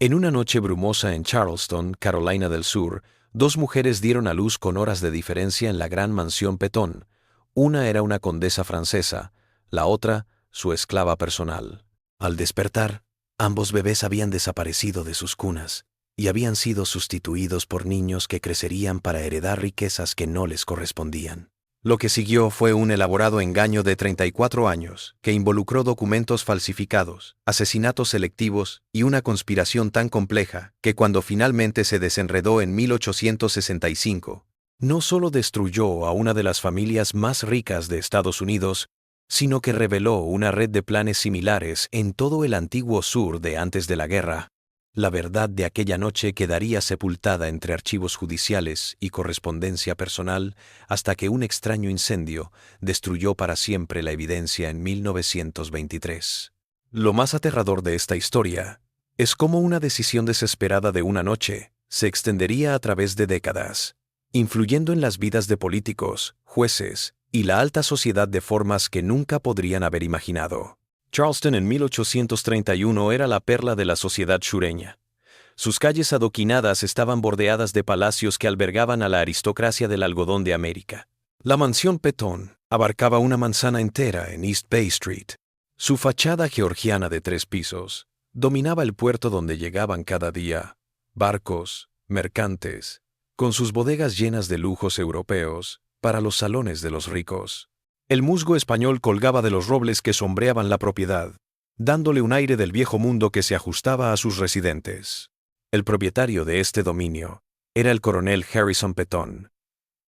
En una noche brumosa en Charleston, Carolina del Sur, dos mujeres dieron a luz con horas de diferencia en la gran mansión Petón. Una era una condesa francesa, la otra, su esclava personal. Al despertar, ambos bebés habían desaparecido de sus cunas y habían sido sustituidos por niños que crecerían para heredar riquezas que no les correspondían. Lo que siguió fue un elaborado engaño de 34 años, que involucró documentos falsificados, asesinatos selectivos y una conspiración tan compleja que cuando finalmente se desenredó en 1865, no solo destruyó a una de las familias más ricas de Estados Unidos, sino que reveló una red de planes similares en todo el antiguo sur de antes de la guerra. La verdad de aquella noche quedaría sepultada entre archivos judiciales y correspondencia personal hasta que un extraño incendio destruyó para siempre la evidencia en 1923. Lo más aterrador de esta historia es cómo una decisión desesperada de una noche se extendería a través de décadas, influyendo en las vidas de políticos, jueces y la alta sociedad de formas que nunca podrían haber imaginado. Charleston en 1831 era la perla de la sociedad sureña. Sus calles adoquinadas estaban bordeadas de palacios que albergaban a la aristocracia del algodón de América. La mansión Petón abarcaba una manzana entera en East Bay Street. Su fachada georgiana de 3 pisos dominaba el puerto donde llegaban cada día barcos, mercantes, con sus bodegas llenas de lujos europeos para los salones de los ricos. El musgo español colgaba de los robles que sombreaban la propiedad, dándole un aire del viejo mundo que se ajustaba a sus residentes. El propietario de este dominio era el coronel Harrison Petón,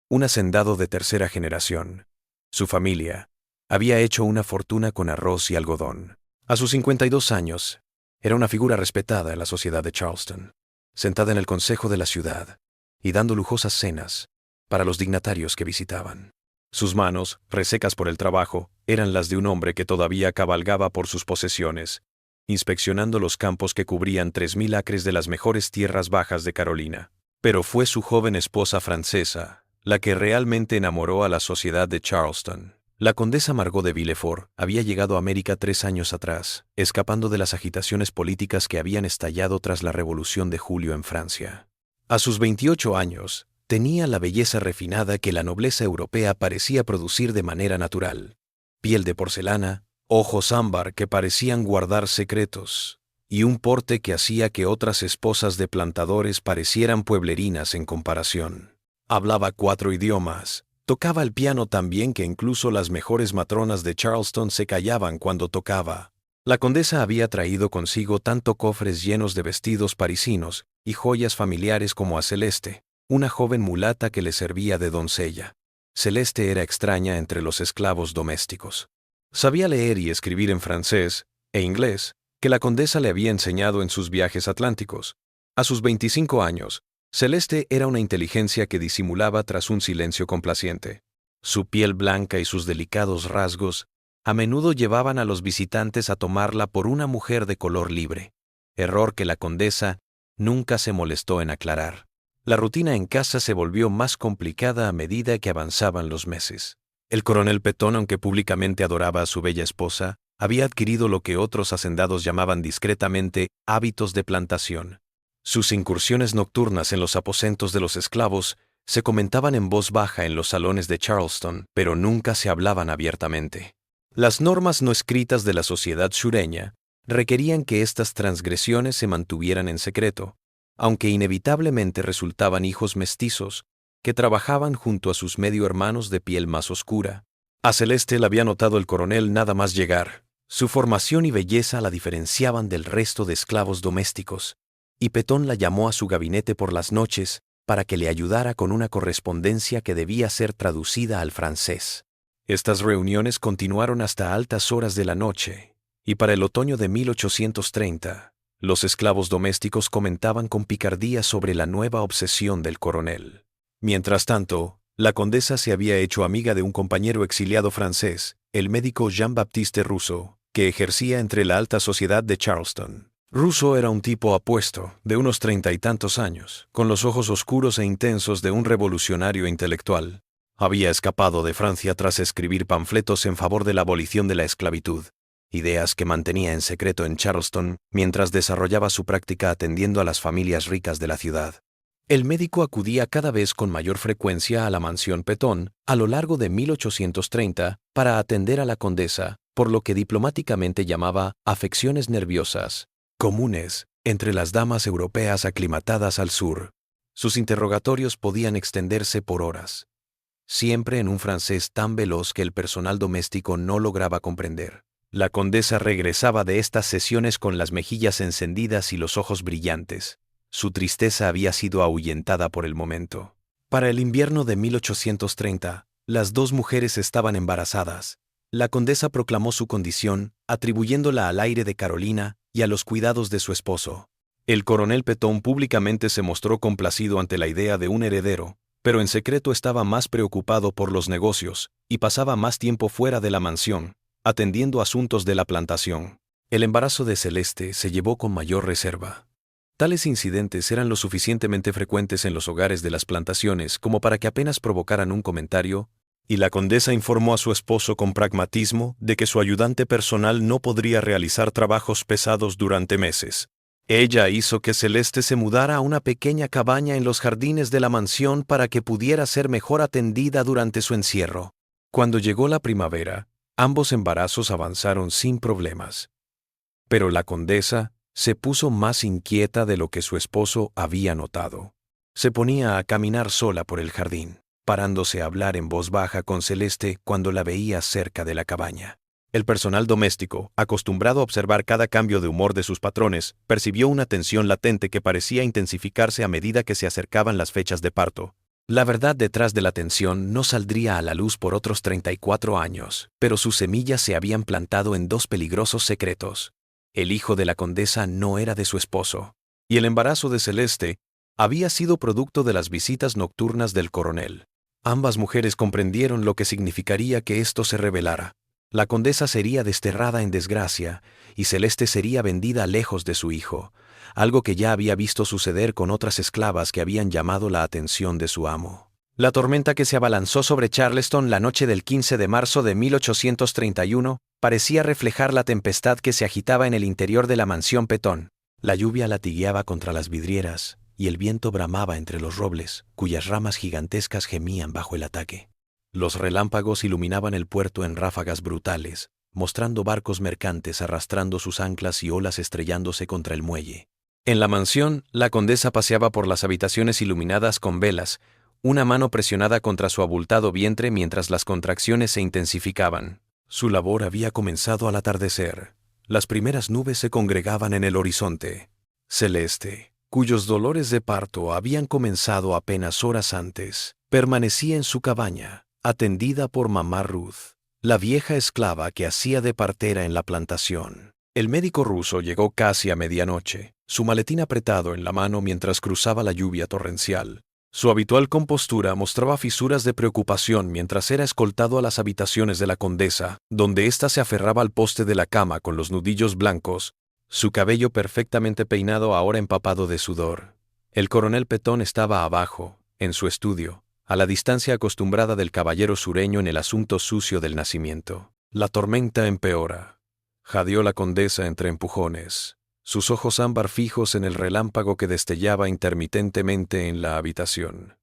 un hacendado de tercera generación. Su familia había hecho una fortuna con arroz y algodón. A sus 52 años, era una figura respetada en la sociedad de Charleston, sentada en el consejo de la ciudad y dando lujosas cenas para los dignatarios que visitaban. Sus manos, resecas por el trabajo, eran las de un hombre que todavía cabalgaba por sus posesiones, inspeccionando los campos que cubrían 3.000 acres de las mejores tierras bajas de Carolina. Pero fue su joven esposa francesa la que realmente enamoró a la sociedad de Charleston. La condesa Margot de Villefort había llegado a América 3 años atrás, escapando de las agitaciones políticas que habían estallado tras la Revolución de Julio en Francia. A sus 28 años, tenía la belleza refinada que la nobleza europea parecía producir de manera natural. Piel de porcelana, ojos ámbar que parecían guardar secretos, y un porte que hacía que otras esposas de plantadores parecieran pueblerinas en comparación. Hablaba 4 idiomas, tocaba el piano tan bien que incluso las mejores matronas de Charleston se callaban cuando tocaba. La condesa había traído consigo tanto cofres llenos de vestidos parisinos y joyas familiares como a Celeste, una joven mulata que le servía de doncella. Celeste era extraña entre los esclavos domésticos. Sabía leer y escribir en francés e inglés, que la condesa le había enseñado en sus viajes atlánticos. A sus 25 años, Celeste era una inteligencia que disimulaba tras un silencio complaciente. Su piel blanca y sus delicados rasgos a menudo llevaban a los visitantes a tomarla por una mujer de color libre, error que la condesa nunca se molestó en aclarar. La rutina en casa se volvió más complicada a medida que avanzaban los meses. El coronel Petón, aunque públicamente adoraba a su bella esposa, había adquirido lo que otros hacendados llamaban discretamente hábitos de plantación. Sus incursiones nocturnas en los aposentos de los esclavos se comentaban en voz baja en los salones de Charleston, pero nunca se hablaban abiertamente. Las normas no escritas de la sociedad sureña requerían que estas transgresiones se mantuvieran en secreto, aunque inevitablemente resultaban hijos mestizos que trabajaban junto a sus medio hermanos de piel más oscura. A Celeste la había notado el coronel nada más llegar. Su formación y belleza la diferenciaban del resto de esclavos domésticos, y Petón la llamó a su gabinete por las noches para que le ayudara con una correspondencia que debía ser traducida al francés. Estas reuniones continuaron hasta altas horas de la noche, y para el otoño de 1830, los esclavos domésticos comentaban con picardía sobre la nueva obsesión del coronel. Mientras tanto, la condesa se había hecho amiga de un compañero exiliado francés, el médico Jean-Baptiste Rousseau, que ejercía entre la alta sociedad de Charleston. Rousseau era un tipo apuesto, de unos 30 y tantos años, con los ojos oscuros e intensos de un revolucionario intelectual. Había escapado de Francia tras escribir panfletos en favor de la abolición de la esclavitud. ideas que mantenía en secreto en Charleston mientras desarrollaba su práctica atendiendo a las familias ricas de la ciudad. El médico acudía cada vez con mayor frecuencia a la mansión Petón a lo largo de 1830 para atender a la condesa, por lo que diplomáticamente llamaba afecciones nerviosas, comunes entre las damas europeas aclimatadas al sur. Sus interrogatorios podían extenderse por horas, siempre en un francés tan veloz que el personal doméstico no lograba comprender. La condesa regresaba de estas sesiones con las mejillas encendidas y los ojos brillantes. Su tristeza había sido ahuyentada por el momento. Para el invierno de 1830, las dos mujeres estaban embarazadas. La condesa proclamó su condición, atribuyéndola al aire de Carolina y a los cuidados de su esposo. El coronel Petón públicamente se mostró complacido ante la idea de un heredero, pero en secreto estaba más preocupado por los negocios y pasaba más tiempo fuera de la mansión, atendiendo asuntos de la plantación. El embarazo de Celeste se llevó con mayor reserva. Tales incidentes eran lo suficientemente frecuentes en los hogares de las plantaciones como para que apenas provocaran un comentario, y la condesa informó a su esposo con pragmatismo de que su ayudante personal no podría realizar trabajos pesados durante meses. Ella hizo que Celeste se mudara a una pequeña cabaña en los jardines de la mansión para que pudiera ser mejor atendida durante su encierro. Cuando llegó la primavera, ambos embarazos avanzaron sin problemas. Pero la condesa se puso más inquieta de lo que su esposo había notado. Se ponía a caminar sola por el jardín, parándose a hablar en voz baja con Celeste cuando la veía cerca de la cabaña. El personal doméstico, acostumbrado a observar cada cambio de humor de sus patrones, percibió una tensión latente que parecía intensificarse a medida que se acercaban las fechas de parto. La verdad detrás de la tensión no saldría a la luz por otros 34 años, pero sus semillas se habían plantado en dos peligrosos secretos. El hijo de la condesa no era de su esposo, y el embarazo de Celeste había sido producto de las visitas nocturnas del coronel. Ambas mujeres comprendieron lo que significaría que esto se revelara. La condesa sería desterrada en desgracia, y Celeste sería vendida lejos de su hijo, algo que ya había visto suceder con otras esclavas que habían llamado la atención de su amo. La tormenta que se abalanzó sobre Charleston la noche del 15 de marzo de 1831 parecía reflejar la tempestad que se agitaba en el interior de la mansión Petón. La lluvia latigueaba contra las vidrieras, y el viento bramaba entre los robles, cuyas ramas gigantescas gemían bajo el ataque. Los relámpagos iluminaban el puerto en ráfagas brutales, mostrando barcos mercantes arrastrando sus anclas y olas estrellándose contra el muelle. En la mansión, la condesa paseaba por las habitaciones iluminadas con velas, una mano presionada contra su abultado vientre mientras las contracciones se intensificaban. Su labor había comenzado al atardecer. Las primeras nubes se congregaban en el horizonte. Celeste, cuyos dolores de parto habían comenzado apenas horas antes, permanecía en su cabaña, atendida por mamá Ruth, la vieja esclava que hacía de partera en la plantación. El médico ruso llegó casi a medianoche, su maletín apretado en la mano mientras cruzaba la lluvia torrencial. Su habitual compostura mostraba fisuras de preocupación mientras era escoltado a las habitaciones de la condesa, donde ésta se aferraba al poste de la cama con los nudillos blancos, su cabello perfectamente peinado ahora empapado de sudor. El coronel Petón estaba abajo, en su estudio, a la distancia acostumbrada del caballero sureño en el asunto sucio del nacimiento. La tormenta empeora, jadeó la condesa entre empujones, sus ojos ámbar fijos en el relámpago que destellaba intermitentemente en la habitación.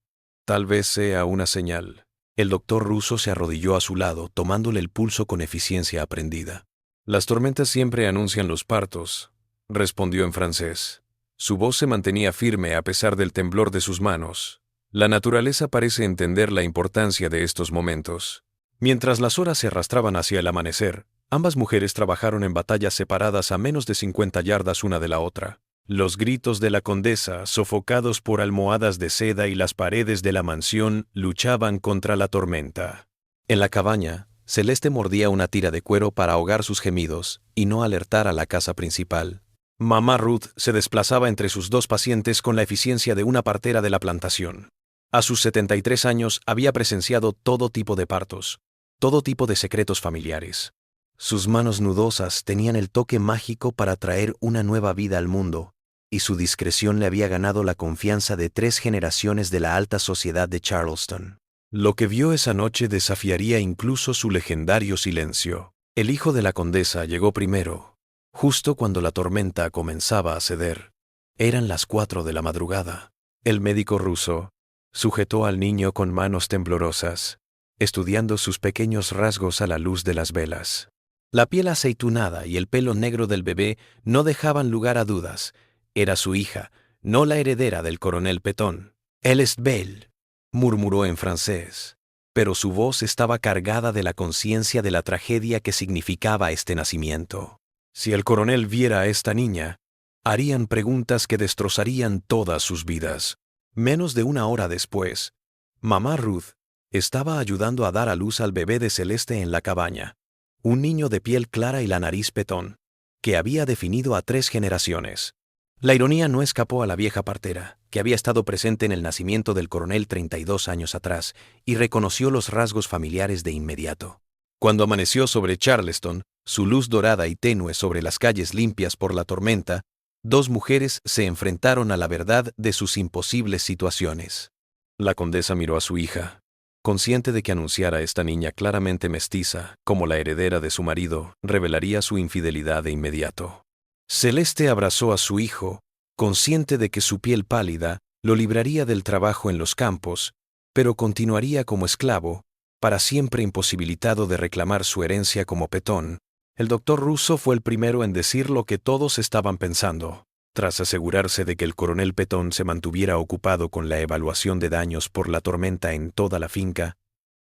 Tal vez sea una señal. El doctor ruso se arrodilló a su lado, tomándole el pulso con eficiencia aprendida. Las tormentas siempre anuncian los partos, respondió en francés. Su voz se mantenía firme a pesar del temblor de sus manos. La naturaleza parece entender la importancia de estos momentos. Mientras las horas se arrastraban hacia el amanecer, ambas mujeres trabajaron en batallas separadas a menos de 50 yardas una de la otra. Los gritos de la condesa, sofocados por almohadas de seda y las paredes de la mansión, luchaban contra la tormenta. En la cabaña, Celeste mordía una tira de cuero para ahogar sus gemidos y no alertar a la casa principal. Mamá Ruth se desplazaba entre sus dos pacientes con la eficiencia de una partera de la plantación. A sus 73 años había presenciado todo tipo de partos, todo tipo de secretos familiares. Sus manos nudosas tenían el toque mágico para traer una nueva vida al mundo, y su discreción le había ganado la confianza de 3 generaciones de la alta sociedad de Charleston. Lo que vio esa noche desafiaría incluso su legendario silencio. El hijo de la condesa llegó primero, justo cuando la tormenta comenzaba a ceder. Eran las 4 de la madrugada. El médico ruso sujetó al niño con manos temblorosas, estudiando sus pequeños rasgos a la luz de las velas. La piel aceitunada y el pelo negro del bebé no dejaban lugar a dudas. Era su hija, no la heredera del coronel Peton. «Elle est belle», murmuró en francés, pero su voz estaba cargada de la conciencia de la tragedia que significaba este nacimiento. Si el coronel viera a esta niña, harían preguntas que destrozarían todas sus vidas. Menos de una hora después, mamá Ruth estaba ayudando a dar a luz al bebé de Celeste en la cabaña, un niño de piel clara y la nariz petón, que había definido a 3 generaciones. La ironía no escapó a la vieja partera, que había estado presente en el nacimiento del coronel 32 años atrás, y reconoció los rasgos familiares de inmediato. Cuando amaneció sobre Charleston, su luz dorada y tenue sobre las calles limpias por la tormenta, 2 mujeres se enfrentaron a la verdad de sus imposibles situaciones. La condesa miró a su hija, consciente de que anunciar a esta niña claramente mestiza como la heredera de su marido revelaría su infidelidad de inmediato. Celeste abrazó a su hijo, consciente de que su piel pálida lo libraría del trabajo en los campos, pero continuaría como esclavo, para siempre imposibilitado de reclamar su herencia como petón. El doctor ruso fue el primero en decir lo que todos estaban pensando. Tras asegurarse de que el coronel Peton se mantuviera ocupado con la evaluación de daños por la tormenta en toda la finca,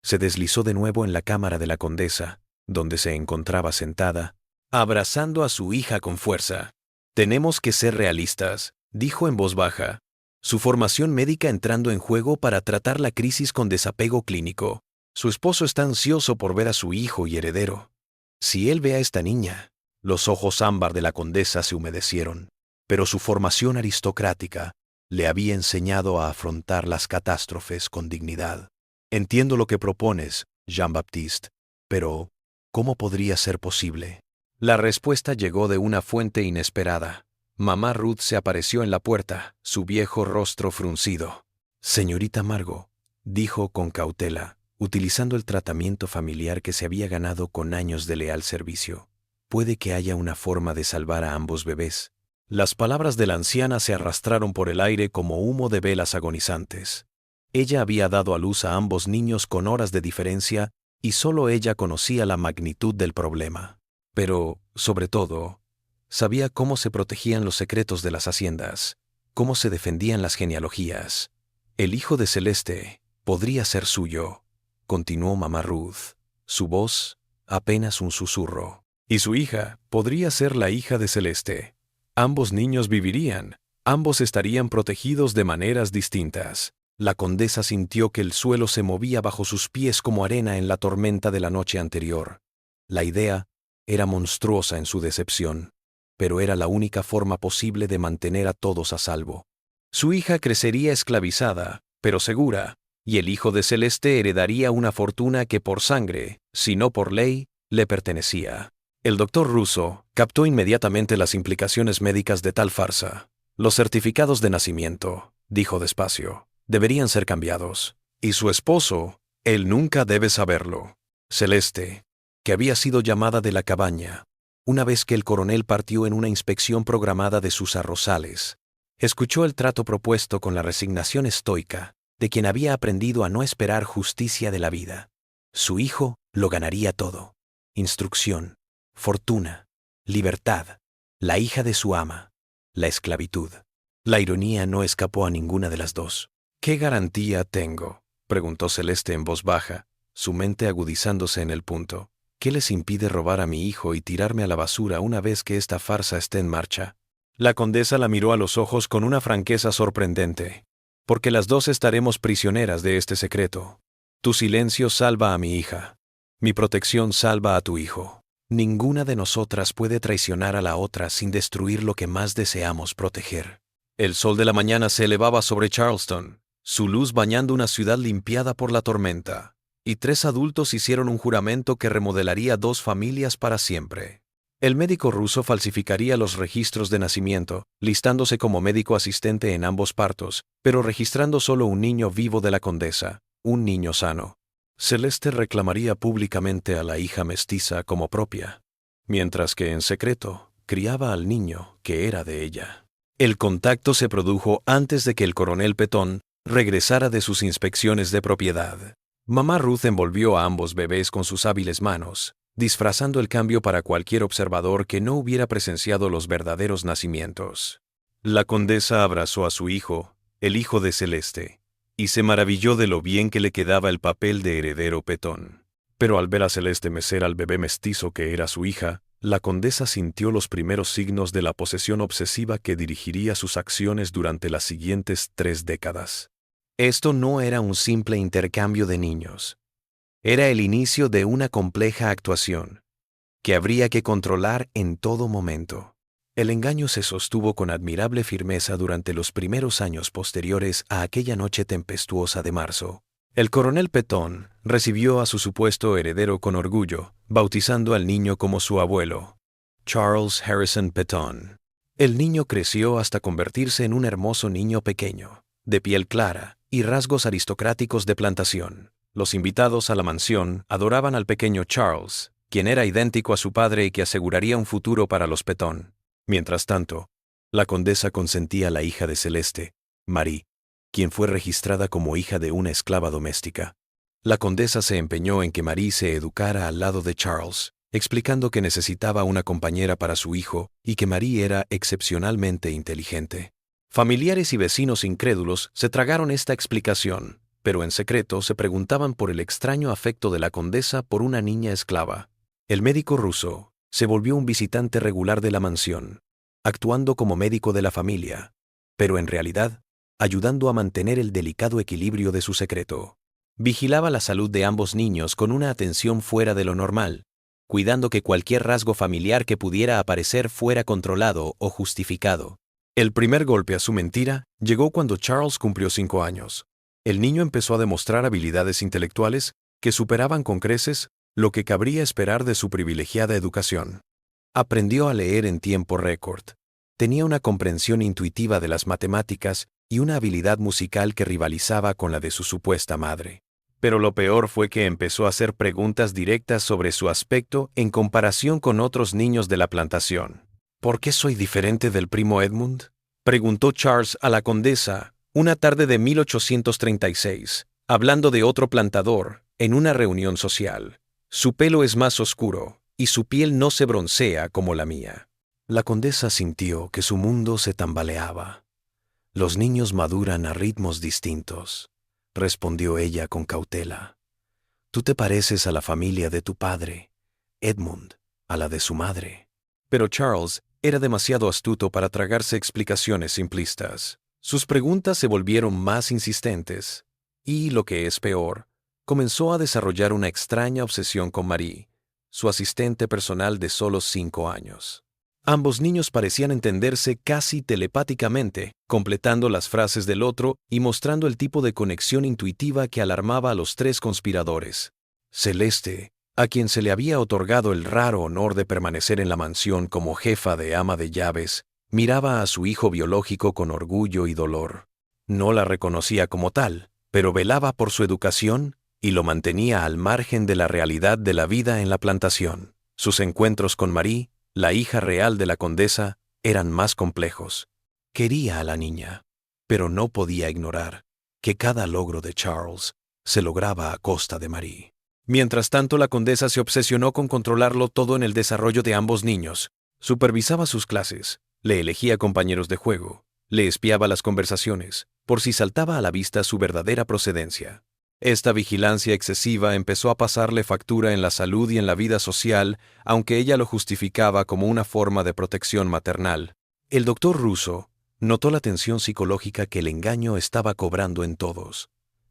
se deslizó de nuevo en la cámara de la condesa, donde se encontraba sentada, abrazando a su hija con fuerza. «Tenemos que ser realistas», dijo en voz baja, su formación médica entrando en juego para tratar la crisis con desapego clínico. Su esposo está ansioso por ver a su hijo y heredero. Si él ve a esta niña, los ojos ámbar de la condesa se humedecieron, pero su formación aristocrática le había enseñado a afrontar las catástrofes con dignidad. «Entiendo lo que propones, Jean-Baptiste, pero ¿cómo podría ser posible?». La respuesta llegó de una fuente inesperada. Mamá Ruth se apareció en la puerta, su viejo rostro fruncido. «Señorita Margot», dijo con cautela, utilizando el tratamiento familiar que se había ganado con años de leal servicio, «puede que haya una forma de salvar a ambos bebés». Las palabras de la anciana se arrastraron por el aire como humo de velas agonizantes. Ella había dado a luz a ambos niños con horas de diferencia y solo ella conocía la magnitud del problema. Pero, sobre todo, sabía cómo se protegían los secretos de las haciendas, cómo se defendían las genealogías. «El hijo de Celeste podría ser suyo», continuó mamá Ruth, su voz apenas un susurro. «Y su hija podría ser la hija de Celeste. Ambos niños vivirían, ambos estarían protegidos de maneras distintas». La condesa sintió que el suelo se movía bajo sus pies como arena en la tormenta de la noche anterior. La idea era monstruosa en su decepción, pero era la única forma posible de mantener a todos a salvo. Su hija crecería esclavizada, pero segura, y el hijo de Celeste heredaría una fortuna que por sangre, si no por ley, le pertenecía. El doctor ruso captó inmediatamente las implicaciones médicas de tal farsa. «Los certificados de nacimiento», dijo despacio, «deberían ser cambiados. Y su esposo, él nunca debe saberlo». Celeste, que había sido llamada de la cabaña, una vez que el coronel partió en una inspección programada de sus arrozales, escuchó el trato propuesto con la resignación estoica de quien había aprendido a no esperar justicia de la vida. Su hijo lo ganaría todo: instrucción, fortuna, libertad, la hija de su ama, la esclavitud. La ironía no escapó a ninguna de las dos. «¿Qué garantía tengo?», preguntó Celeste en voz baja, su mente agudizándose en el punto. «¿Qué les impide robar a mi hijo y tirarme a la basura una vez que esta farsa esté en marcha?». La condesa la miró a los ojos con una franqueza sorprendente. «Porque las dos estaremos prisioneras de este secreto. Tu silencio salva a mi hija. Mi protección salva a tu hijo. Ninguna de nosotras puede traicionar a la otra sin destruir lo que más deseamos proteger». El sol de la mañana se elevaba sobre Charleston, su luz bañando una ciudad limpiada por la tormenta, y 3 adultos hicieron un juramento que remodelaría 2 familias para siempre. El médico ruso falsificaría los registros de nacimiento, listándose como médico asistente en ambos partos, pero registrando solo un niño vivo de la condesa, un niño sano. Celeste reclamaría públicamente a la hija mestiza como propia, mientras que en secreto criaba al niño que era de ella. El contacto se produjo antes de que el coronel Petón regresara de sus inspecciones de propiedad. Mamá Ruth envolvió a ambos bebés con sus hábiles manos, disfrazando el cambio para cualquier observador que no hubiera presenciado los verdaderos nacimientos. La condesa abrazó a su hijo, el hijo de Celeste, y se maravilló de lo bien que le quedaba el papel de heredero Petón. Pero al ver a Celeste mecer al bebé mestizo que era su hija, la condesa sintió los primeros signos de la posesión obsesiva que dirigiría sus acciones durante las siguientes 3 décadas. Esto no era un simple intercambio de niños. Era el inicio de una compleja actuación, que habría que controlar en todo momento. El engaño se sostuvo con admirable firmeza durante los primeros años posteriores a aquella noche tempestuosa de marzo. El coronel Petón recibió a su supuesto heredero con orgullo, bautizando al niño como su abuelo, Charles Harrison Petón. El niño creció hasta convertirse en un hermoso niño pequeño, de piel clara y rasgos aristocráticos de plantación. Los invitados a la mansión adoraban al pequeño Charles, quien era idéntico a su padre y que aseguraría un futuro para los Petón. Mientras tanto, la condesa consentía a la hija de Celeste, Marie, quien fue registrada como hija de una esclava doméstica. La condesa se empeñó en que Marie se educara al lado de Charles, explicando que necesitaba una compañera para su hijo y que Marie era excepcionalmente inteligente. Familiares y vecinos incrédulos se tragaron esta explicación, pero en secreto se preguntaban por el extraño afecto de la condesa por una niña esclava. El médico ruso se volvió un visitante regular de la mansión, actuando como médico de la familia, pero en realidad ayudando a mantener el delicado equilibrio de su secreto. Vigilaba la salud de ambos niños con una atención fuera de lo normal, cuidando que cualquier rasgo familiar que pudiera aparecer fuera controlado o justificado. El primer golpe a su mentira llegó cuando Charles cumplió 5 años. El niño empezó a demostrar habilidades intelectuales que superaban con creces lo que cabría esperar de su privilegiada educación. Aprendió a leer en tiempo récord. Tenía una comprensión intuitiva de las matemáticas y una habilidad musical que rivalizaba con la de su supuesta madre. Pero lo peor fue que empezó a hacer preguntas directas sobre su aspecto en comparación con otros niños de la plantación. ¿Por qué soy diferente del primo Edmund?, preguntó Charles a la condesa una tarde de 1836, hablando de otro plantador en una reunión social. Su pelo es más oscuro y su piel no se broncea como la mía. La condesa sintió que su mundo se tambaleaba. Los niños maduran a ritmos distintos, respondió ella con cautela. Tú te pareces a la familia de tu padre, Edmund, a la de su madre. Pero Charles era demasiado astuto para tragarse explicaciones simplistas. Sus preguntas se volvieron más insistentes y, lo que es peor, comenzó a desarrollar una extraña obsesión con Marie, su asistente personal de solo 5 años. Ambos niños parecían entenderse casi telepáticamente, completando las frases del otro y mostrando el tipo de conexión intuitiva que alarmaba a los 3 conspiradores. Celeste, a quien se le había otorgado el raro honor de permanecer en la mansión como jefa de ama de llaves, miraba a su hijo biológico con orgullo y dolor. No la reconocía como tal, pero velaba por su educación y lo mantenía al margen de la realidad de la vida en la plantación. Sus encuentros con Marie, la hija real de la condesa, eran más complejos. Quería a la niña, pero no podía ignorar que cada logro de Charles se lograba a costa de Marie. Mientras tanto, la condesa se obsesionó con controlarlo todo en el desarrollo de ambos niños. Supervisaba sus clases, le elegía compañeros de juego, le espiaba las conversaciones, por si saltaba a la vista su verdadera procedencia. Esta vigilancia excesiva empezó a pasarle factura en la salud y en la vida social, aunque ella lo justificaba como una forma de protección maternal. El doctor ruso notó la tensión psicológica que el engaño estaba cobrando en todos.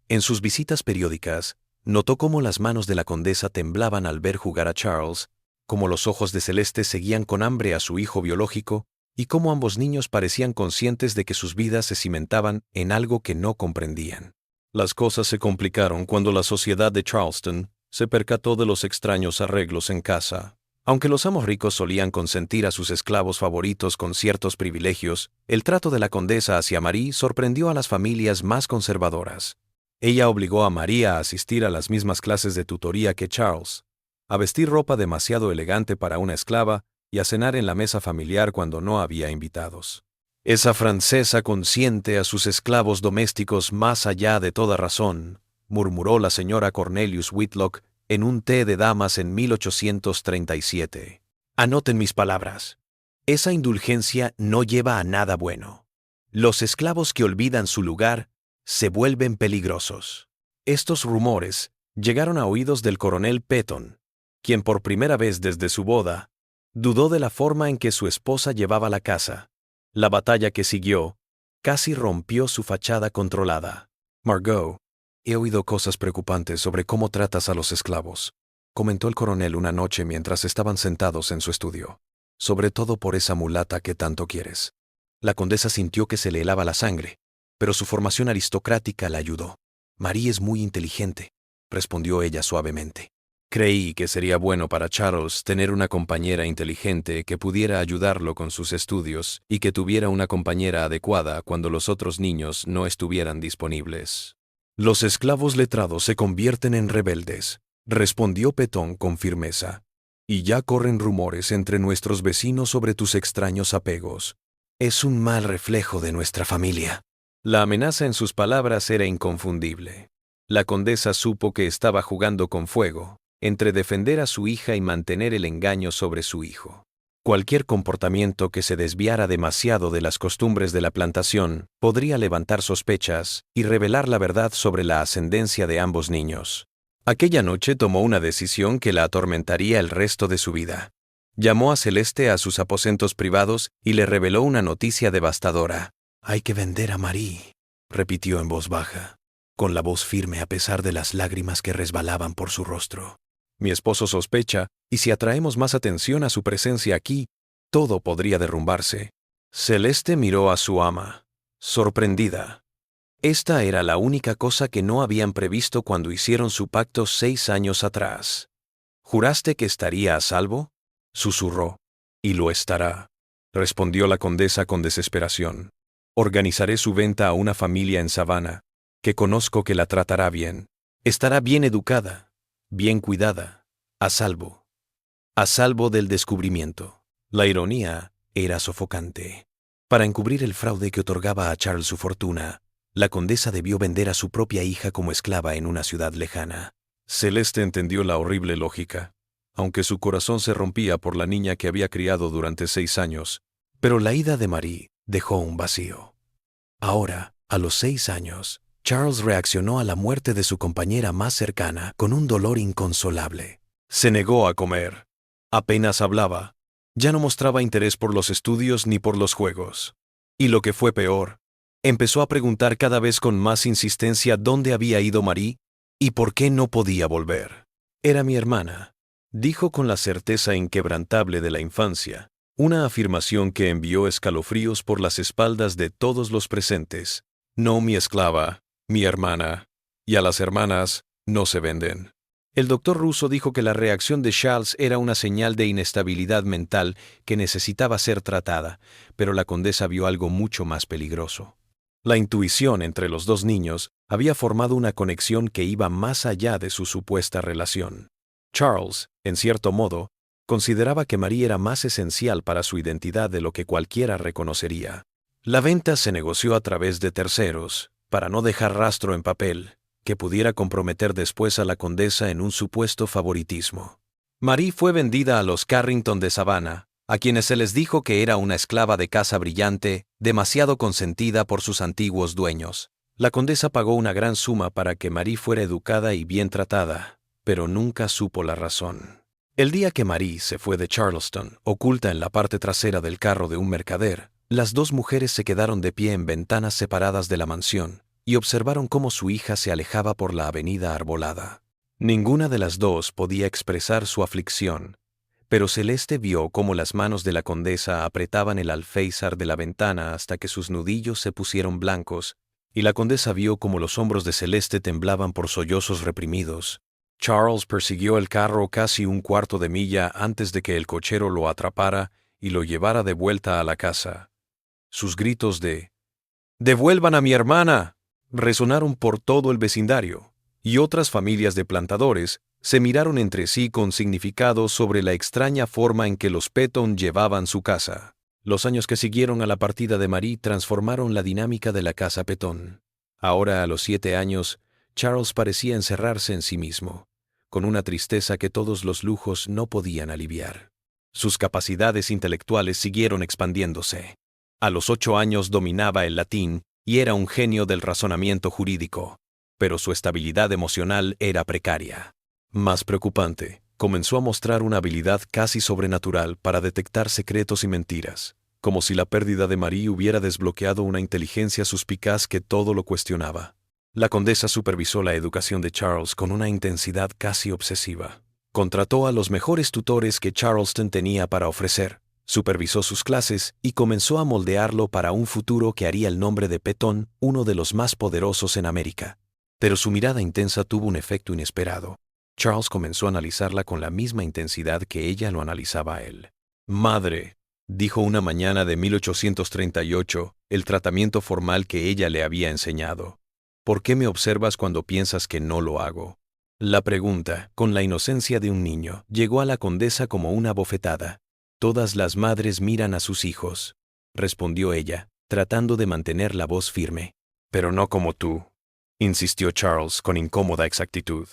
En sus visitas periódicas, notó cómo las manos de la condesa temblaban al ver jugar a Charles, cómo los ojos de Celeste seguían con hambre a su hijo biológico y cómo ambos niños parecían conscientes de que sus vidas se cimentaban en algo que no comprendían. Las cosas se complicaron cuando la sociedad de Charleston se percató de los extraños arreglos en casa. Aunque los amos ricos solían consentir a sus esclavos favoritos con ciertos privilegios, el trato de la condesa hacia Marie sorprendió a las familias más conservadoras. Ella obligó a María a asistir a las mismas clases de tutoría que Charles, a vestir ropa demasiado elegante para una esclava y a cenar en la mesa familiar cuando no había invitados. Esa francesa consiente a sus esclavos domésticos más allá de toda razón, murmuró la señora Cornelius Whitlock en un té de damas en 1837. Anoten mis palabras. Esa indulgencia no lleva a nada bueno. Los esclavos que olvidan su lugar se vuelven peligrosos. Estos rumores llegaron a oídos del coronel Petton, quien por primera vez desde su boda dudó de la forma en que su esposa llevaba la casa. La batalla que siguió casi rompió su fachada controlada. Margot, he oído cosas preocupantes sobre cómo tratas a los esclavos, comentó el coronel una noche mientras estaban sentados en su estudio. Sobre todo por esa mulata que tanto quieres. La condesa sintió que se le helaba la sangre, pero su formación aristocrática la ayudó. Marie es muy inteligente, respondió ella suavemente. Creí que sería bueno para Charles tener una compañera inteligente que pudiera ayudarlo con sus estudios y que tuviera una compañera adecuada cuando los otros niños no estuvieran disponibles. Los esclavos letrados se convierten en rebeldes, respondió Petton con firmeza. Y ya corren rumores entre nuestros vecinos sobre tus extraños apegos. Es un mal reflejo de nuestra familia. La amenaza en sus palabras era inconfundible. La condesa supo que estaba jugando con fuego, entre defender a su hija y mantener el engaño sobre su hijo. Cualquier comportamiento que se desviara demasiado de las costumbres de la plantación podría levantar sospechas y revelar la verdad sobre la ascendencia de ambos niños. Aquella noche tomó una decisión que la atormentaría el resto de su vida. Llamó a Celeste a sus aposentos privados y le reveló una noticia devastadora. «Hay que vender a Marie», repitió en voz baja, con la voz firme a pesar de las lágrimas que resbalaban por su rostro. «Mi esposo sospecha, y si atraemos más atención a su presencia aquí, todo podría derrumbarse». Celeste miró a su ama, sorprendida. Esta era la única cosa que no habían previsto cuando hicieron su pacto 6 años atrás. «¿Juraste que estaría a salvo?», susurró. «Y lo estará», respondió la condesa con desesperación. «Organizaré su venta a una familia en Savannah, que conozco que la tratará bien. Estará bien educada, bien cuidada, a salvo del descubrimiento». La ironía era sofocante. Para encubrir el fraude que otorgaba a Charles su fortuna, la condesa debió vender a su propia hija como esclava en una ciudad lejana. Celeste entendió la horrible lógica, aunque su corazón se rompía por la niña que había criado durante 6 años. Pero la ida de Marie dejó un vacío. Ahora, a los 6 años, Charles reaccionó a la muerte de su compañera más cercana con un dolor inconsolable. Se negó a comer. Apenas hablaba. Ya no mostraba interés por los estudios ni por los juegos. Y lo que fue peor, empezó a preguntar cada vez con más insistencia dónde había ido Marie y por qué no podía volver. «Era mi hermana», dijo con la certeza inquebrantable de la infancia, una afirmación que envió escalofríos por las espaldas de todos los presentes. «No mi esclava, mi hermana. Y a las hermanas no se venden». El doctor ruso dijo que la reacción de Charles era una señal de inestabilidad mental que necesitaba ser tratada, pero la condesa vio algo mucho más peligroso. La intuición entre los dos niños había formado una conexión que iba más allá de su supuesta relación. Charles, en cierto modo, consideraba que Marie era más esencial para su identidad de lo que cualquiera reconocería. La venta se negoció a través de terceros, para no dejar rastro en papel, que pudiera comprometer después a la condesa en un supuesto favoritismo. Marie fue vendida a los Carrington de Savannah, a quienes se les dijo que era una esclava de casa brillante, demasiado consentida por sus antiguos dueños. La condesa pagó una gran suma para que Marie fuera educada y bien tratada, pero nunca supo la razón. El día que Marie se fue de Charleston, oculta en la parte trasera del carro de un mercader, las dos mujeres se quedaron de pie en ventanas separadas de la mansión y observaron cómo su hija se alejaba por la avenida arbolada. Ninguna de las dos podía expresar su aflicción, pero Celeste vio cómo las manos de la condesa apretaban el alféizar de la ventana hasta que sus nudillos se pusieron blancos, y la condesa vio cómo los hombros de Celeste temblaban por sollozos reprimidos. Charles persiguió el carro casi 1/4 de milla antes de que el cochero lo atrapara y lo llevara de vuelta a la casa. Sus gritos de «¡Devuelvan a mi hermana!» resonaron por todo el vecindario, y otras familias de plantadores se miraron entre sí con significado sobre la extraña forma en que los Petton llevaban su casa. Los años que siguieron a la partida de Marie transformaron la dinámica de la casa Petton. Ahora, a los 7 años, Charles parecía encerrarse en sí mismo, con una tristeza que todos los lujos no podían aliviar. Sus capacidades intelectuales siguieron expandiéndose. A los 8 años dominaba el latín y era un genio del razonamiento jurídico, pero su estabilidad emocional era precaria. Más preocupante, comenzó a mostrar una habilidad casi sobrenatural para detectar secretos y mentiras, como si la pérdida de Marie hubiera desbloqueado una inteligencia suspicaz que todo lo cuestionaba. La condesa supervisó la educación de Charles con una intensidad casi obsesiva. Contrató a los mejores tutores que Charleston tenía para ofrecer, supervisó sus clases y comenzó a moldearlo para un futuro que haría el nombre de Petton uno de los más poderosos en América. Pero su mirada intensa tuvo un efecto inesperado. Charles comenzó a analizarla con la misma intensidad que ella lo analizaba a él. «Madre», dijo una mañana de 1838, el tratamiento formal que ella le había enseñado. «¿Por qué me observas cuando piensas que no lo hago?» La pregunta, con la inocencia de un niño, llegó a la condesa como una bofetada. «Todas las madres miran a sus hijos», respondió ella, tratando de mantener la voz firme. «Pero no como tú», insistió Charles con incómoda exactitud.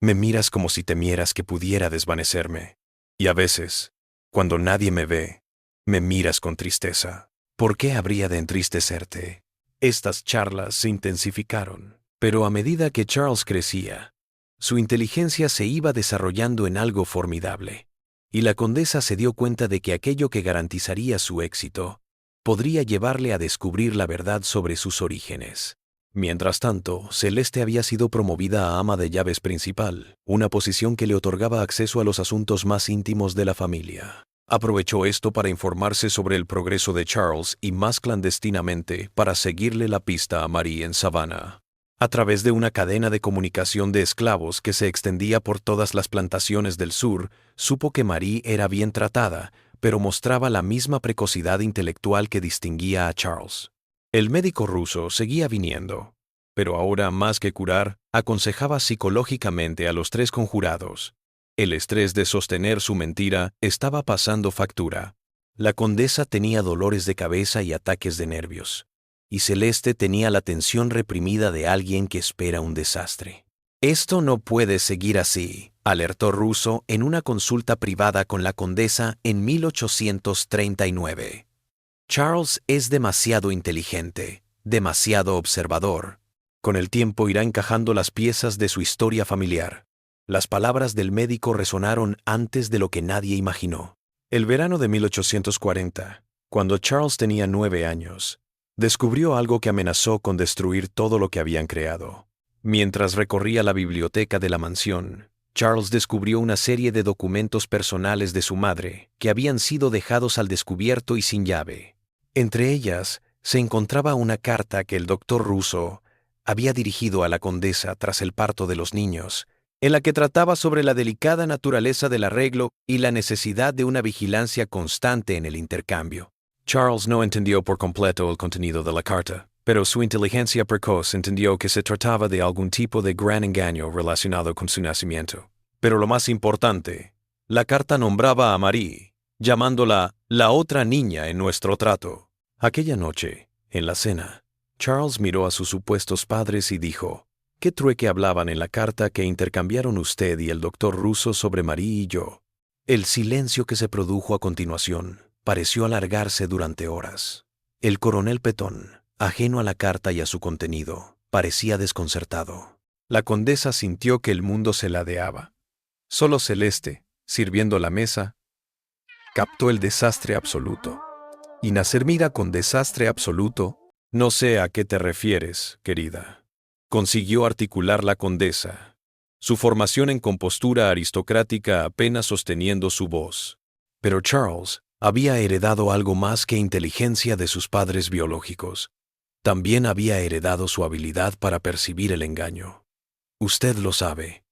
«Me miras como si temieras que pudiera desvanecerme. Y a veces, cuando nadie me ve, me miras con tristeza. ¿Por qué habría de entristecerte?» Estas charlas se intensificaron, pero a medida que Charles crecía, su inteligencia se iba desarrollando en algo formidable, y la condesa se dio cuenta de que aquello que garantizaría su éxito podría llevarle a descubrir la verdad sobre sus orígenes. Mientras tanto, Celeste había sido promovida a ama de llaves principal, una posición que le otorgaba acceso a los asuntos más íntimos de la familia. Aprovechó esto para informarse sobre el progreso de Charles y más clandestinamente para seguirle la pista a Marie en Savannah. A través de una cadena de comunicación de esclavos que se extendía por todas las plantaciones del sur, supo que Marie era bien tratada, pero mostraba la misma precocidad intelectual que distinguía a Charles. El médico ruso seguía viniendo, pero ahora, más que curar, aconsejaba psicológicamente a los 3 conjurados. El estrés de sostener su mentira estaba pasando factura. La condesa tenía dolores de cabeza y ataques de nervios, y Celeste tenía la tensión reprimida de alguien que espera un desastre. «Esto no puede seguir así», alertó Russo en una consulta privada con la condesa en 1839. «Charles es demasiado inteligente, demasiado observador. Con el tiempo irá encajando las piezas de su historia familiar». Las palabras del médico resonaron antes de lo que nadie imaginó. El verano de 1840, cuando Charles tenía 9 años, descubrió algo que amenazó con destruir todo lo que habían creado. Mientras recorría la biblioteca de la mansión, Charles descubrió una serie de documentos personales de su madre que habían sido dejados al descubierto y sin llave. Entre ellas se encontraba una carta que el doctor Russo había dirigido a la condesa tras el parto de los niños, en la que trataba sobre la delicada naturaleza del arreglo y la necesidad de una vigilancia constante en el intercambio. Charles no entendió por completo el contenido de la carta, pero su inteligencia precoz entendió que se trataba de algún tipo de gran engaño relacionado con su nacimiento. Pero lo más importante, la carta nombraba a Marie, llamándola la otra niña en nuestro trato. Aquella noche, en la cena, Charles miró a sus supuestos padres y dijo: «¿Qué trueque hablaban en la carta que intercambiaron usted y el doctor Russo sobre Marie y yo?» El silencio que se produjo a continuación pareció alargarse durante horas. El coronel Petton, ajeno a la carta y a su contenido, parecía desconcertado. La condesa sintió que el mundo se ladeaba. Solo Celeste, sirviendo la mesa, captó el desastre absoluto. Y nacer mira con desastre absoluto. «No sé a qué te refieres, querida», consiguió articular la condesa, su formación en compostura aristocrática apenas sosteniendo su voz. Pero Charles había heredado algo más que inteligencia de sus padres biológicos. También había heredado su habilidad para percibir el engaño. «Usted lo sabe»,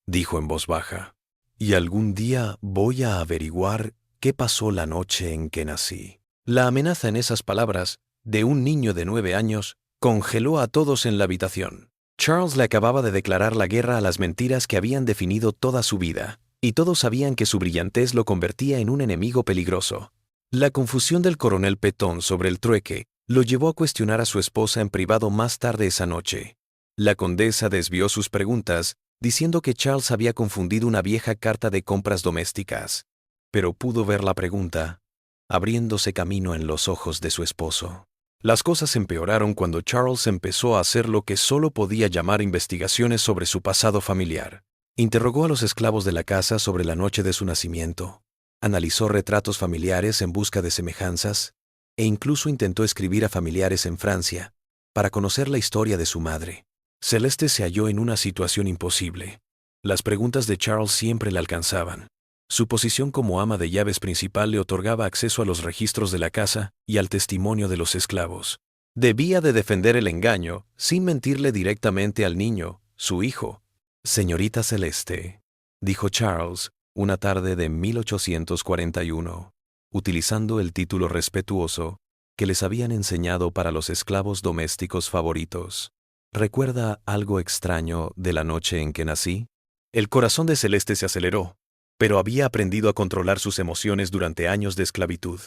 dijo en voz baja, «y algún día voy a averiguar qué pasó la noche en que nací». La amenaza en esas palabras, de un niño de 9 años, Congeló a todos en la habitación. Charles le acababa de declarar la guerra a las mentiras que habían definido toda su vida, y todos sabían que su brillantez lo convertía en un enemigo peligroso. La confusión del coronel Petón sobre el trueque lo llevó a cuestionar a su esposa en privado más tarde esa noche. La condesa desvió sus preguntas, diciendo que Charles había confundido una vieja carta de compras domésticas, pero pudo ver la pregunta, abriéndose camino en los ojos de su esposo. Las cosas empeoraron cuando Charles empezó a hacer lo que solo podía llamar investigaciones sobre su pasado familiar. Interrogó a los esclavos de la casa sobre la noche de su nacimiento, analizó retratos familiares en busca de semejanzas, e incluso intentó escribir a familiares en Francia, para conocer la historia de su madre. Celeste se halló en una situación imposible. Las preguntas de Charles siempre le alcanzaban. Su posición como ama de llaves principal le otorgaba acceso a los registros de la casa y al testimonio de los esclavos. Debía de defender el engaño, sin mentirle directamente al niño, su hijo. «Señorita Celeste», dijo Charles, una tarde de 1841, utilizando el título respetuoso que les habían enseñado para los esclavos domésticos favoritos. ¿Recuerda algo extraño de la noche en que nací? El corazón de Celeste se aceleró, pero había aprendido a controlar sus emociones durante años de esclavitud.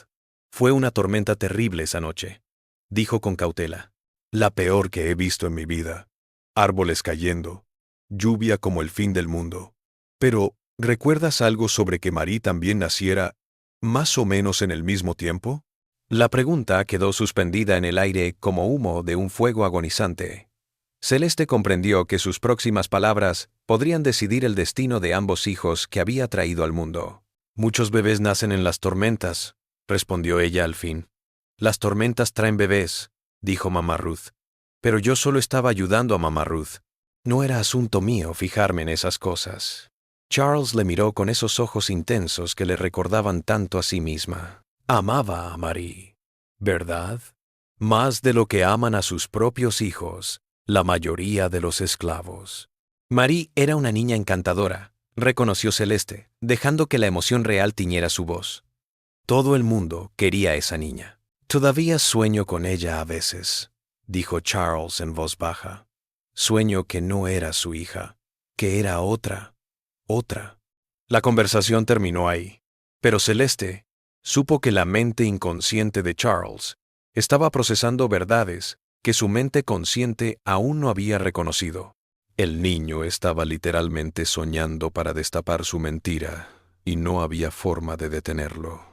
Fue una tormenta terrible esa noche, dijo con cautela. La peor que he visto en mi vida. Árboles cayendo, lluvia como el fin del mundo. Pero, ¿recuerdas algo sobre que Marie también naciera más o menos en el mismo tiempo? La pregunta quedó suspendida en el aire como humo de un fuego agonizante. Celeste comprendió que sus próximas palabras podrían decidir el destino de ambos hijos que había traído al mundo. «Muchos bebés nacen en las tormentas», respondió ella al fin. «Las tormentas traen bebés», dijo mamá Ruth. «Pero yo solo estaba ayudando a mamá Ruth. No era asunto mío fijarme en esas cosas». Charles le miró con esos ojos intensos que le recordaban tanto a sí misma. Amaba a Marie, ¿verdad? Más de lo que aman a sus propios hijos, la mayoría de los esclavos. Marie era una niña encantadora, reconoció Celeste, dejando que la emoción real tiñera su voz. Todo el mundo quería a esa niña. «Todavía sueño con ella a veces», dijo Charles en voz baja. «Sueño que no era su hija, que era otra. La conversación terminó ahí, pero Celeste supo que la mente inconsciente de Charles estaba procesando verdades que su mente consciente aún no había reconocido. El niño estaba literalmente soñando para destapar su mentira, y no había forma de detenerlo.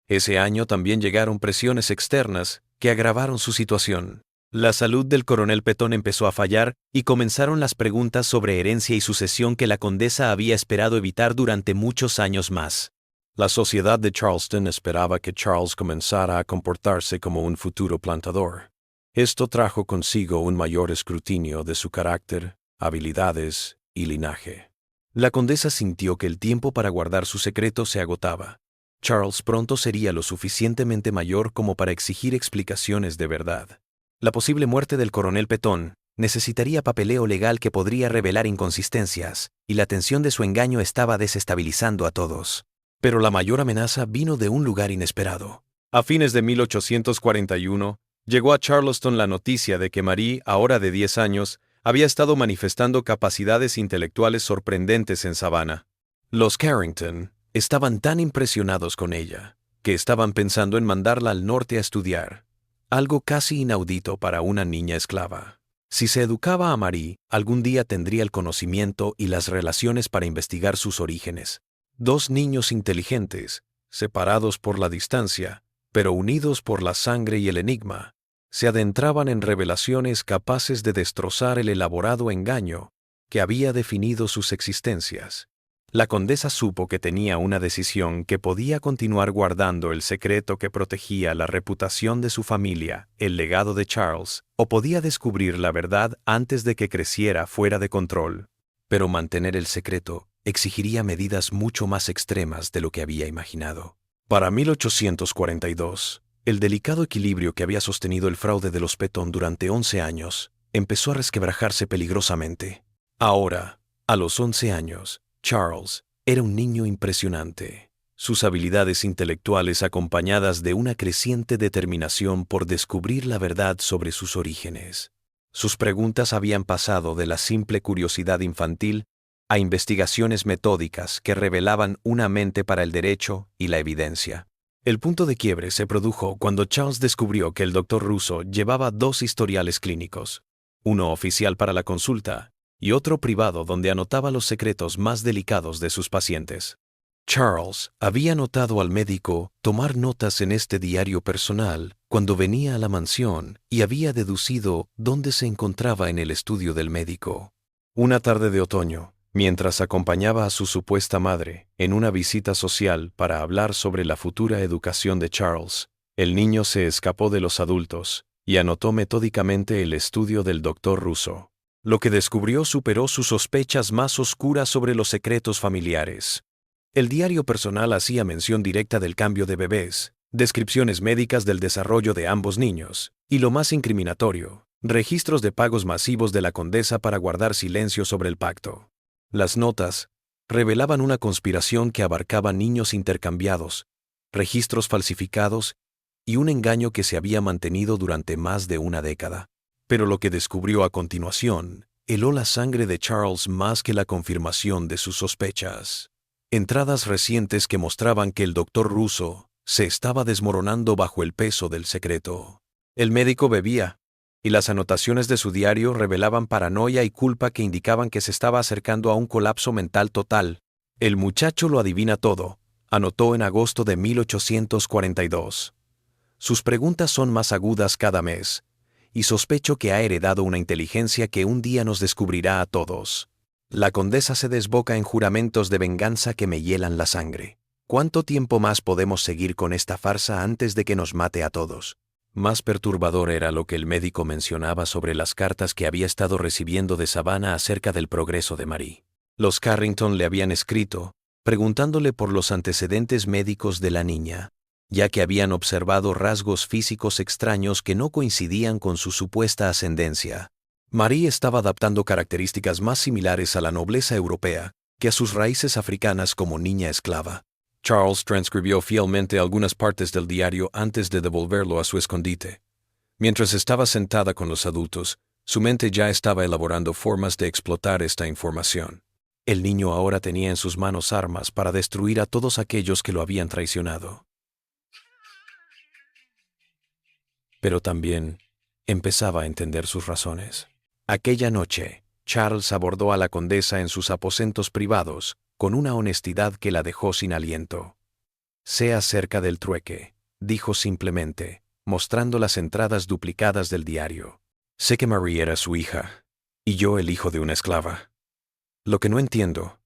Ese año también llegaron presiones externas que agravaron su situación. La salud del coronel Petón empezó a fallar y comenzaron las preguntas sobre herencia y sucesión que la condesa había esperado evitar durante muchos años más. La sociedad de Charleston esperaba que Charles comenzara a comportarse como un futuro plantador. Esto trajo consigo un mayor escrutinio de su carácter, habilidades y linaje. La condesa sintió que el tiempo para guardar su secreto se agotaba. Charles pronto sería lo suficientemente mayor como para exigir explicaciones de verdad. La posible muerte del coronel Petón necesitaría papeleo legal que podría revelar inconsistencias, y la tensión de su engaño estaba desestabilizando a todos. Pero la mayor amenaza vino de un lugar inesperado. A fines de 1841, llegó a Charleston la noticia de que Marie, ahora de 10 años, había estado manifestando capacidades intelectuales sorprendentes en Savannah. Los Carrington estaban tan impresionados con ella, que estaban pensando en mandarla al norte a estudiar. Algo casi inaudito para una niña esclava. Si se educaba a Marie, algún día tendría el conocimiento y las relaciones para investigar sus orígenes. Dos niños inteligentes, separados por la distancia, pero unidos por la sangre y el enigma, se adentraban en revelaciones capaces de destrozar el elaborado engaño que había definido sus existencias. La condesa supo que tenía una decisión: que podía continuar guardando el secreto que protegía la reputación de su familia, el legado de Charles, o podía descubrir la verdad antes de que creciera fuera de control. Pero mantener el secreto exigiría medidas mucho más extremas de lo que había imaginado. Para 1842, el delicado equilibrio que había sostenido el fraude de los Petón durante 11 años empezó a resquebrajarse peligrosamente. Ahora, a los 11 años, Charles era un niño impresionante. Sus habilidades intelectuales, acompañadas de una creciente determinación por descubrir la verdad sobre sus orígenes, Sus preguntas habían pasado de la simple curiosidad infantil a investigaciones metódicas que revelaban una mente para el derecho y la evidencia. El punto de quiebre se produjo cuando Charles descubrió que el doctor Russo llevaba 2 historiales clínicos, uno oficial para la consulta y otro privado donde anotaba los secretos más delicados de sus pacientes. Charles había notado al médico tomar notas en este diario personal cuando venía a la mansión y había deducido dónde se encontraba en el estudio del médico. Una tarde de otoño, mientras acompañaba a su supuesta madre en una visita social para hablar sobre la futura educación de Charles, el niño se escapó de los adultos y anotó metódicamente el estudio del doctor Russo. Lo que descubrió superó sus sospechas más oscuras sobre los secretos familiares. El diario personal hacía mención directa del cambio de bebés, descripciones médicas del desarrollo de ambos niños, y lo más incriminatorio, registros de pagos masivos de la condesa para guardar silencio sobre el pacto. Las notas revelaban una conspiración que abarcaba niños intercambiados, registros falsificados y un engaño que se había mantenido durante más de una década. Pero lo que descubrió a continuación heló la sangre de Charles más que la confirmación de sus sospechas. Entradas recientes que mostraban que el doctor Russo se estaba desmoronando bajo el peso del secreto. El médico bebía, y las anotaciones de su diario revelaban paranoia y culpa que indicaban que se estaba acercando a un colapso mental total. El muchacho lo adivina todo, anotó en agosto de 1842. Sus preguntas son más agudas cada mes, y sospecho que ha heredado una inteligencia que un día nos descubrirá a todos. La condesa se desboca en juramentos de venganza que me hielan la sangre. ¿Cuánto tiempo más podemos seguir con esta farsa antes de que nos mate a todos? Más perturbador era lo que el médico mencionaba sobre las cartas que había estado recibiendo de Savannah acerca del progreso de Marie. Los Carrington le habían escrito, preguntándole por los antecedentes médicos de la niña, ya que habían observado rasgos físicos extraños que no coincidían con su supuesta ascendencia. Marie estaba adaptando características más similares a la nobleza europea que a sus raíces africanas como niña esclava. Charles transcribió fielmente algunas partes del diario antes de devolverlo a su escondite. Mientras estaba sentada con los adultos, su mente ya estaba elaborando formas de explotar esta información. El niño ahora tenía en sus manos armas para destruir a todos aquellos que lo habían traicionado. Pero también empezaba a entender sus razones. Aquella noche, Charles abordó a la condesa en sus aposentos privados con una honestidad que la dejó sin aliento. «Sé acerca del trueque», dijo simplemente, mostrando las entradas duplicadas del diario. «Sé que Marie era su hija, y yo el hijo de una esclava. Lo que no entiendo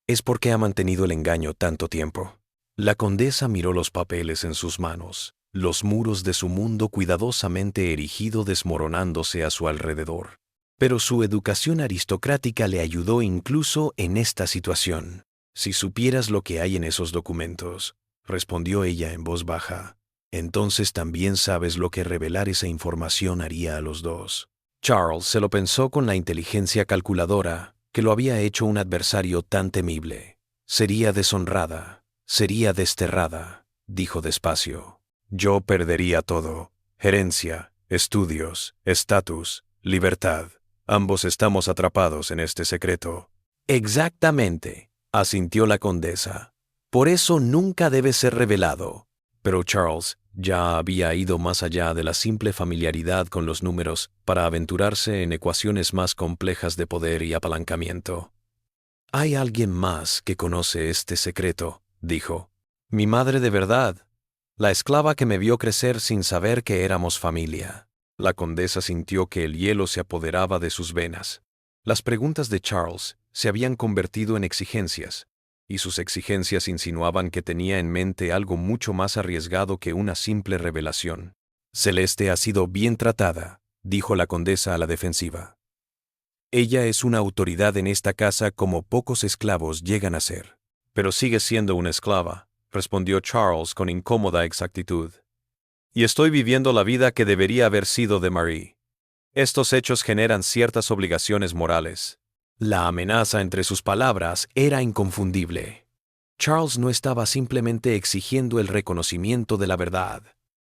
es por qué ha mantenido el engaño tanto tiempo». La condesa miró los papeles en sus manos, los muros de su mundo cuidadosamente erigido desmoronándose a su alrededor. Pero su educación aristocrática le ayudó incluso en esta situación. «Si supieras lo que hay en esos documentos», respondió ella en voz baja, «entonces también sabes lo que revelar esa información haría a los dos». Charles se lo pensó con la inteligencia calculadora que lo había hecho un adversario tan temible. «Sería deshonrada, sería desterrada», dijo despacio. «Yo perdería todo: herencia, estudios, estatus, libertad. Ambos estamos atrapados en este secreto». «Exactamente», asintió la condesa. «Por eso nunca debe ser revelado». Pero Charles ya había ido más allá de la simple familiaridad con los números para aventurarse en ecuaciones más complejas de poder y apalancamiento. «Hay alguien más que conoce este secreto», dijo. «Mi madre de verdad, la esclava que me vio crecer sin saber que éramos familia». La condesa sintió que el hielo se apoderaba de sus venas. Las preguntas de Charles se habían convertido en exigencias, y sus exigencias insinuaban que tenía en mente algo mucho más arriesgado que una simple revelación. «Celeste ha sido bien tratada», dijo la condesa a la defensiva. «Ella es una autoridad en esta casa como pocos esclavos llegan a ser». «Pero sigue siendo una esclava», respondió Charles con incómoda exactitud. «Y estoy viviendo la vida que debería haber sido de Marie. Estos hechos generan ciertas obligaciones morales». La amenaza entre sus palabras era inconfundible. Charles no estaba simplemente exigiendo el reconocimiento de la verdad.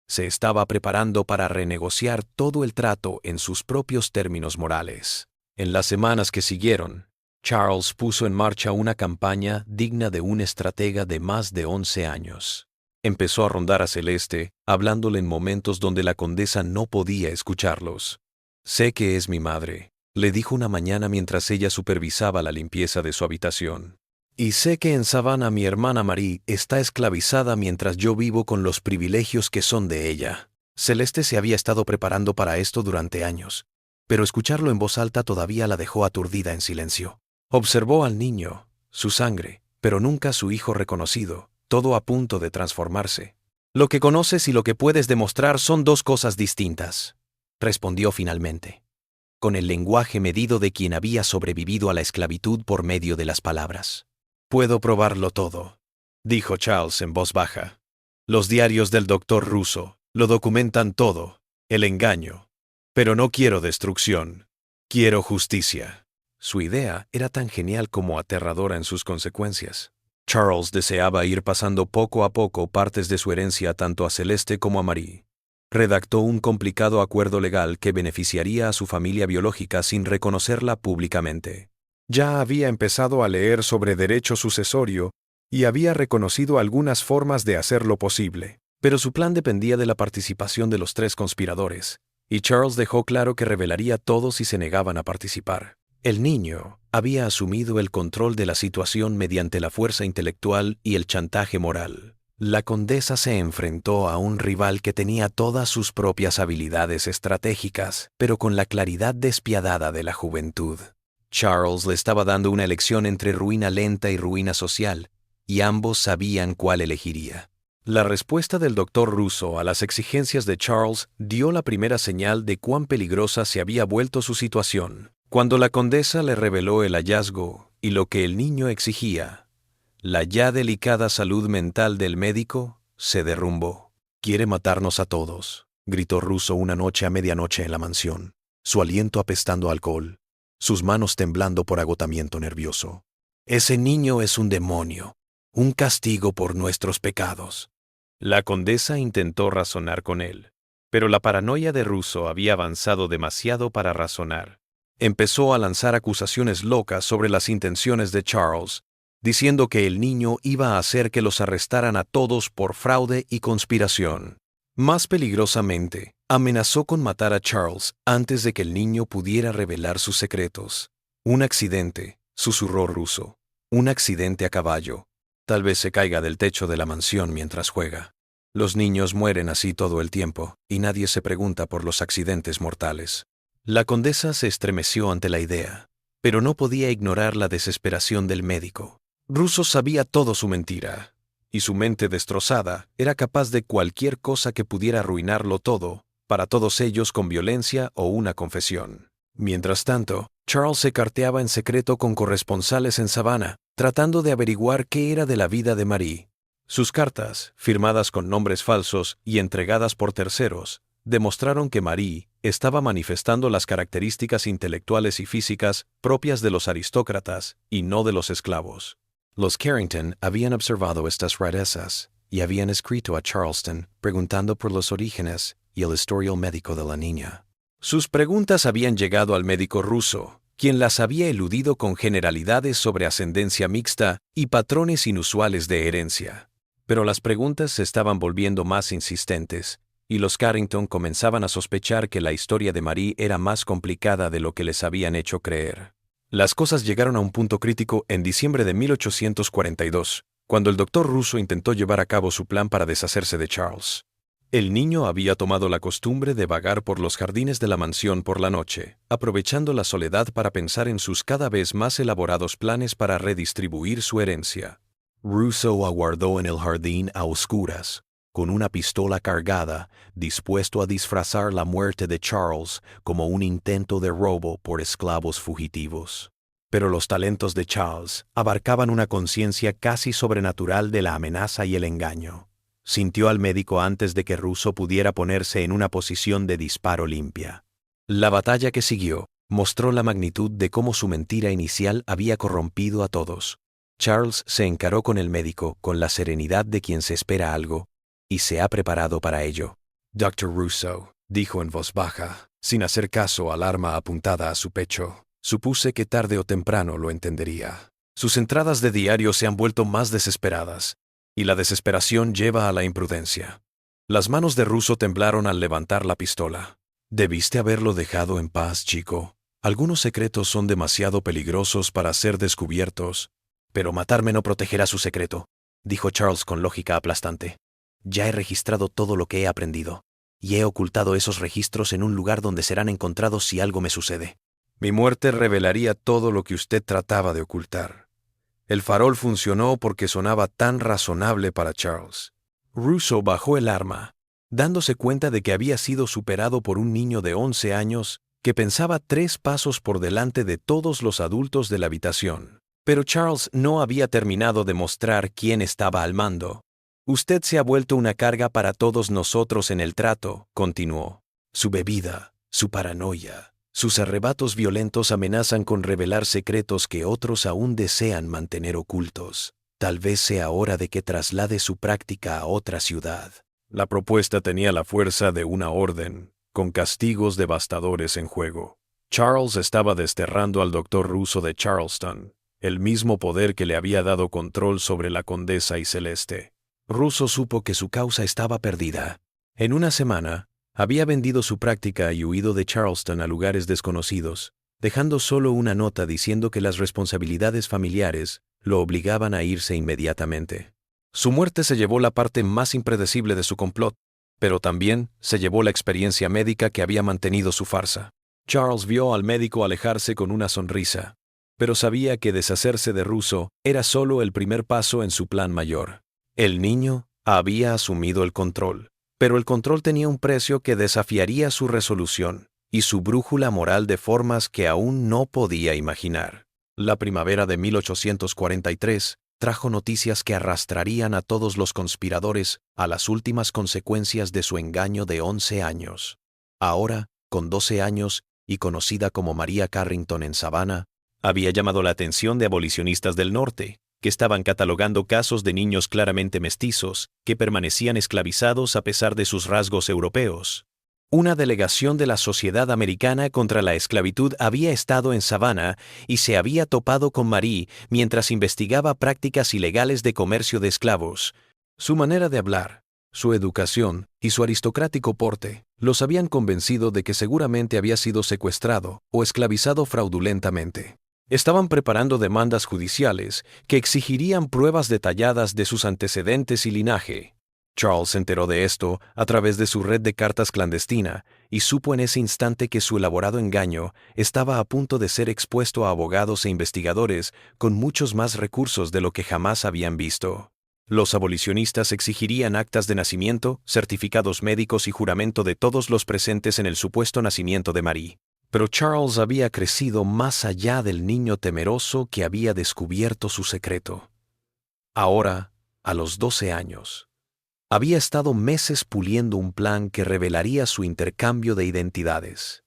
Se estaba preparando para renegociar todo el trato en sus propios términos morales. En las semanas que siguieron, Charles puso en marcha una campaña digna de un estratega de más de 11 años. Empezó a rondar a Celeste, hablándole en momentos donde la condesa no podía escucharlos. «Sé que es mi madre», le dijo una mañana mientras ella supervisaba la limpieza de su habitación. «Y sé que en Savannah mi hermana Marie está esclavizada mientras yo vivo con los privilegios que son de ella». Celeste se había estado preparando para esto durante años, pero escucharlo en voz alta todavía la dejó aturdida en silencio. Observó al niño, su sangre, pero nunca su hijo reconocido, todo a punto de transformarse. «Lo que conoces y lo que puedes demostrar son dos cosas distintas», respondió finalmente, con el lenguaje medido de quien había sobrevivido a la esclavitud por medio de las palabras. «Puedo probarlo todo», dijo Charles en voz baja. «Los diarios del doctor Russo lo documentan todo, el engaño. Pero no quiero destrucción, quiero justicia». Su idea era tan genial como aterradora en sus consecuencias. Charles deseaba ir pasando poco a poco partes de su herencia tanto a Celeste como a Marie. Redactó un complicado acuerdo legal que beneficiaría a su familia biológica sin reconocerla públicamente. Ya había empezado a leer sobre derecho sucesorio y había reconocido algunas formas de hacerlo posible. Pero su plan dependía de la participación de los 3 conspiradores, y Charles dejó claro que revelaría todo si se negaban a participar. El niño había asumido el control de la situación mediante la fuerza intelectual y el chantaje moral. La condesa se enfrentó a un rival que tenía todas sus propias habilidades estratégicas, pero con la claridad despiadada de la juventud. Charles le estaba dando una elección entre ruina lenta y ruina social, y ambos sabían cuál elegiría. La respuesta del doctor Russo a las exigencias de Charles dio la primera señal de cuán peligrosa se había vuelto su situación. Cuando la condesa le reveló el hallazgo y lo que el niño exigía, la ya delicada salud mental del médico se derrumbó. «Quiere matarnos a todos», gritó Russo una noche a medianoche en la mansión, su aliento apestando a alcohol, sus manos temblando por agotamiento nervioso. «Ese niño es un demonio, un castigo por nuestros pecados». La condesa intentó razonar con él, pero la paranoia de Russo había avanzado demasiado para razonar. Empezó a lanzar acusaciones locas sobre las intenciones de Charles, diciendo que el niño iba a hacer que los arrestaran a todos por fraude y conspiración. Más peligrosamente, amenazó con matar a Charles antes de que el niño pudiera revelar sus secretos. «Un accidente», susurró Russo. «Un accidente a caballo. Tal vez se caiga del techo de la mansión mientras juega». Los niños mueren así todo el tiempo, y nadie se pregunta por los accidentes mortales. La condesa se estremeció ante la idea, pero no podía ignorar la desesperación del médico. Russo sabía todo su mentira, y su mente destrozada era capaz de cualquier cosa que pudiera arruinarlo todo, para todos ellos con violencia o una confesión. Mientras tanto, Charles se carteaba en secreto con corresponsales en Savannah, tratando de averiguar qué era de la vida de Marie. Sus cartas, firmadas con nombres falsos y entregadas por terceros, demostraron que Marie estaba manifestando las características intelectuales y físicas propias de los aristócratas y no de los esclavos. Los Carrington habían observado estas rarezas y habían escrito a Charleston preguntando por los orígenes y el historial médico de la niña. Sus preguntas habían llegado al médico Russo, quien las había eludido con generalidades sobre ascendencia mixta y patrones inusuales de herencia. Pero las preguntas se estaban volviendo más insistentes, y los Carrington comenzaban a sospechar que la historia de Marie era más complicada de lo que les habían hecho creer. Las cosas llegaron a un punto crítico en diciembre de 1842, cuando el doctor Russo intentó llevar a cabo su plan para deshacerse de Charles. El niño había tomado la costumbre de vagar por los jardines de la mansión por la noche, aprovechando la soledad para pensar en sus cada vez más elaborados planes para redistribuir su herencia. Russo aguardó en el jardín a oscuras, con una pistola cargada, dispuesto a disfrazar la muerte de Charles como un intento de robo por esclavos fugitivos. Pero los talentos de Charles abarcaban una conciencia casi sobrenatural de la amenaza y el engaño. Sintió al médico antes de que Russo pudiera ponerse en una posición de disparo limpia. La batalla que siguió mostró la magnitud de cómo su mentira inicial había corrompido a todos. Charles se encaró con el médico con la serenidad de quien se espera algo, y se ha preparado para ello. Dr. Russo, dijo en voz baja, sin hacer caso al arma apuntada a su pecho. Supuse que tarde o temprano lo entendería. Sus entradas de diario se han vuelto más desesperadas, y la desesperación lleva a la imprudencia. Las manos de Russo temblaron al levantar la pistola. Debiste haberlo dejado en paz, chico. Algunos secretos son demasiado peligrosos para ser descubiertos. Pero matarme no protegerá su secreto, dijo Charles con lógica aplastante. Ya he registrado todo lo que he aprendido, y he ocultado esos registros en un lugar donde serán encontrados si algo me sucede. Mi muerte revelaría todo lo que usted trataba de ocultar. El farol funcionó porque sonaba tan razonable para Charles. Russo bajó el arma, dándose cuenta de que había sido superado por un niño de 11 años que pensaba 3 pasos por delante de todos los adultos de la habitación. Pero Charles no había terminado de mostrar quién estaba al mando. Usted se ha vuelto una carga para todos nosotros en el trato, continuó. Su bebida, su paranoia, sus arrebatos violentos amenazan con revelar secretos que otros aún desean mantener ocultos. Tal vez sea hora de que traslade su práctica a otra ciudad. La propuesta tenía la fuerza de una orden, con castigos devastadores en juego. Charles estaba desterrando al doctor Russo de Charleston, el mismo poder que le había dado control sobre la condesa y Celeste. Russo supo que su causa estaba perdida. En una semana, había vendido su práctica y huido de Charleston a lugares desconocidos, dejando solo una nota diciendo que las responsabilidades familiares lo obligaban a irse inmediatamente. Su muerte se llevó la parte más impredecible de su complot, pero también se llevó la experiencia médica que había mantenido su farsa. Charles vio al médico alejarse con una sonrisa, pero sabía que deshacerse de Russo era solo el primer paso en su plan mayor. El niño había asumido el control, pero el control tenía un precio que desafiaría su resolución y su brújula moral de formas que aún no podía imaginar. La primavera de 1843 trajo noticias que arrastrarían a todos los conspiradores a las últimas consecuencias de su engaño de 11 años. Ahora, con 12 años y conocida como María Carrington en Savannah, había llamado la atención de abolicionistas del norte, que estaban catalogando casos de niños claramente mestizos que permanecían esclavizados a pesar de sus rasgos europeos. Una delegación de la Sociedad Americana contra la Esclavitud había estado en Savannah y se había topado con Marie mientras investigaba prácticas ilegales de comercio de esclavos. Su manera de hablar, su educación y su aristocrático porte los habían convencido de que seguramente había sido secuestrado o esclavizado fraudulentamente. Estaban preparando demandas judiciales que exigirían pruebas detalladas de sus antecedentes y linaje. Charles se enteró de esto a través de su red de cartas clandestina y supo en ese instante que su elaborado engaño estaba a punto de ser expuesto a abogados e investigadores con muchos más recursos de lo que jamás habían visto. Los abolicionistas exigirían actas de nacimiento, certificados médicos y juramento de todos los presentes en el supuesto nacimiento de Marie. Pero Charles había crecido más allá del niño temeroso que había descubierto su secreto. Ahora, a los 12 años, había estado meses puliendo un plan que revelaría su intercambio de identidades.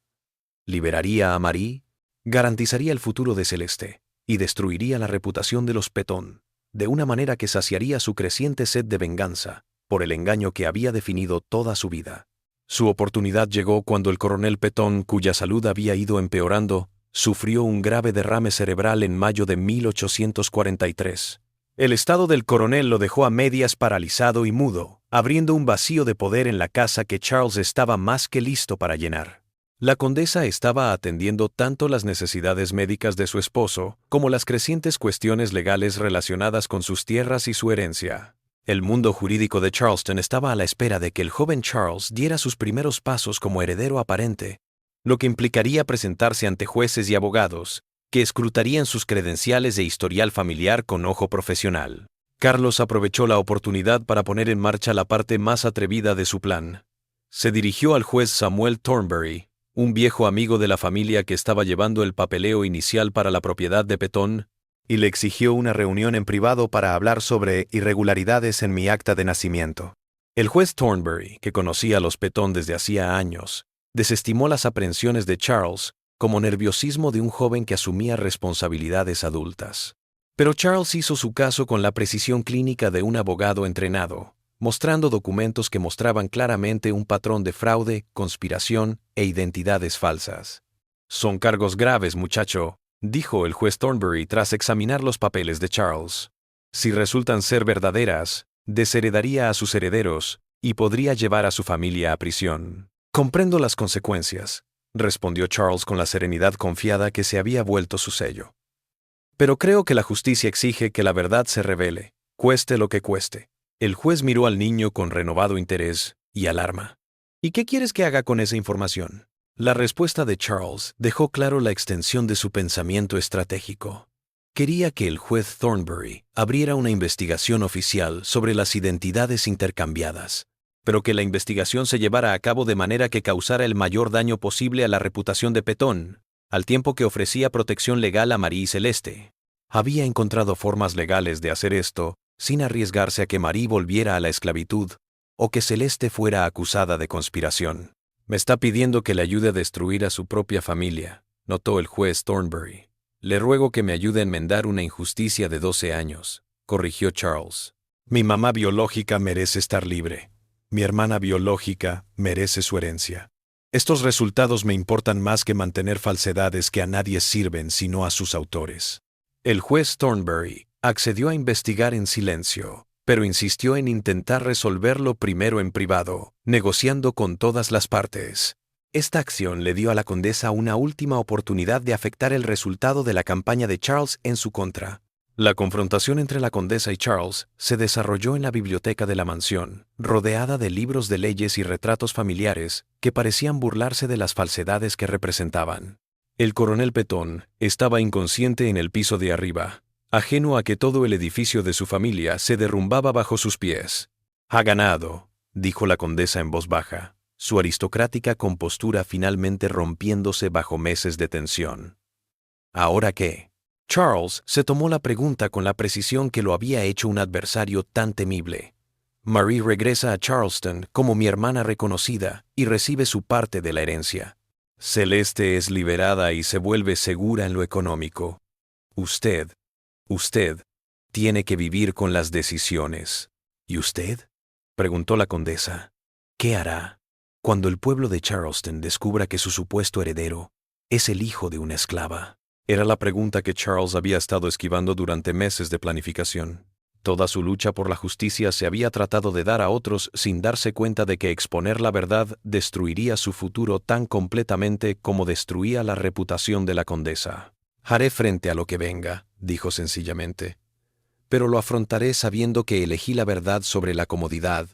Liberaría a Marie, garantizaría el futuro de Celeste y destruiría la reputación de los Petón, de una manera que saciaría su creciente sed de venganza por el engaño que había definido toda su vida. Su oportunidad llegó cuando el coronel Petón, cuya salud había ido empeorando, sufrió un grave derrame cerebral en mayo de 1843. El estado del coronel lo dejó a medias paralizado y mudo, abriendo un vacío de poder en la casa que Charles estaba más que listo para llenar. La condesa estaba atendiendo tanto las necesidades médicas de su esposo como las crecientes cuestiones legales relacionadas con sus tierras y su herencia. El mundo jurídico de Charleston estaba a la espera de que el joven Charles diera sus primeros pasos como heredero aparente, lo que implicaría presentarse ante jueces y abogados que escrutarían sus credenciales e historial familiar con ojo profesional. Carlos aprovechó la oportunidad para poner en marcha la parte más atrevida de su plan. Se dirigió al juez Samuel Thornbury, un viejo amigo de la familia que estaba llevando el papeleo inicial para la propiedad de Petón, y le exigió una reunión en privado para hablar sobre irregularidades en mi acta de nacimiento. El juez Thornbury, que conocía a los Petón desde hacía años, desestimó las aprehensiones de Charles como nerviosismo de un joven que asumía responsabilidades adultas. Pero Charles hizo su caso con la precisión clínica de un abogado entrenado, mostrando documentos que mostraban claramente un patrón de fraude, conspiración e identidades falsas. «Son cargos graves, muchacho», dijo el juez Thornbury tras examinar los papeles de Charles. «Si resultan ser verdaderas, desheredaría a sus herederos y podría llevar a su familia a prisión». «Comprendo las consecuencias», respondió Charles con la serenidad confiada que se había vuelto su sello. «Pero creo que la justicia exige que la verdad se revele, cueste lo que cueste». El juez miró al niño con renovado interés y alarma. «¿Y qué quieres que haga con esa información?». La respuesta de Charles dejó claro la extensión de su pensamiento estratégico. Quería que el juez Thornbury abriera una investigación oficial sobre las identidades intercambiadas, pero que la investigación se llevara a cabo de manera que causara el mayor daño posible a la reputación de Petón, al tiempo que ofrecía protección legal a Marie y Celeste. Había encontrado formas legales de hacer esto sin arriesgarse a que Marie volviera a la esclavitud o que Celeste fuera acusada de conspiración. «Me está pidiendo que le ayude a destruir a su propia familia», notó el juez Thornbury. «Le ruego que me ayude a enmendar una injusticia de 12 años», corrigió Charles. «Mi mamá biológica merece estar libre. Mi hermana biológica merece su herencia. Estos resultados me importan más que mantener falsedades que a nadie sirven sino a sus autores». El juez Thornbury accedió a investigar en silencio, pero insistió en intentar resolverlo primero en privado, negociando con todas las partes. Esta acción le dio a la condesa una última oportunidad de afectar el resultado de la campaña de Charles en su contra. La confrontación entre la condesa y Charles se desarrolló en la biblioteca de la mansión, rodeada de libros de leyes y retratos familiares que parecían burlarse de las falsedades que representaban. El coronel Petón estaba inconsciente en el piso de arriba, ajeno a que todo el edificio de su familia se derrumbaba bajo sus pies. «Ha ganado», dijo la condesa en voz baja, su aristocrática compostura finalmente rompiéndose bajo meses de tensión. «¿Ahora qué?». Charles se tomó la pregunta con la precisión que lo había hecho un adversario tan temible. «Marie regresa a Charleston como mi hermana reconocida y recibe su parte de la herencia. Celeste es liberada y se vuelve segura en lo económico. Usted tiene que vivir con las decisiones». «¿Y usted?», preguntó la condesa. «¿Qué hará cuando el pueblo de Charleston descubra que su supuesto heredero es el hijo de una esclava?» Era la pregunta que Charles había estado esquivando durante meses de planificación. Toda su lucha por la justicia se había tratado de dar a otros sin darse cuenta de que exponer la verdad destruiría su futuro tan completamente como destruía la reputación de la condesa. «Haré frente a lo que venga», dijo sencillamente, «pero lo afrontaré sabiendo que elegí la verdad sobre la comodidad,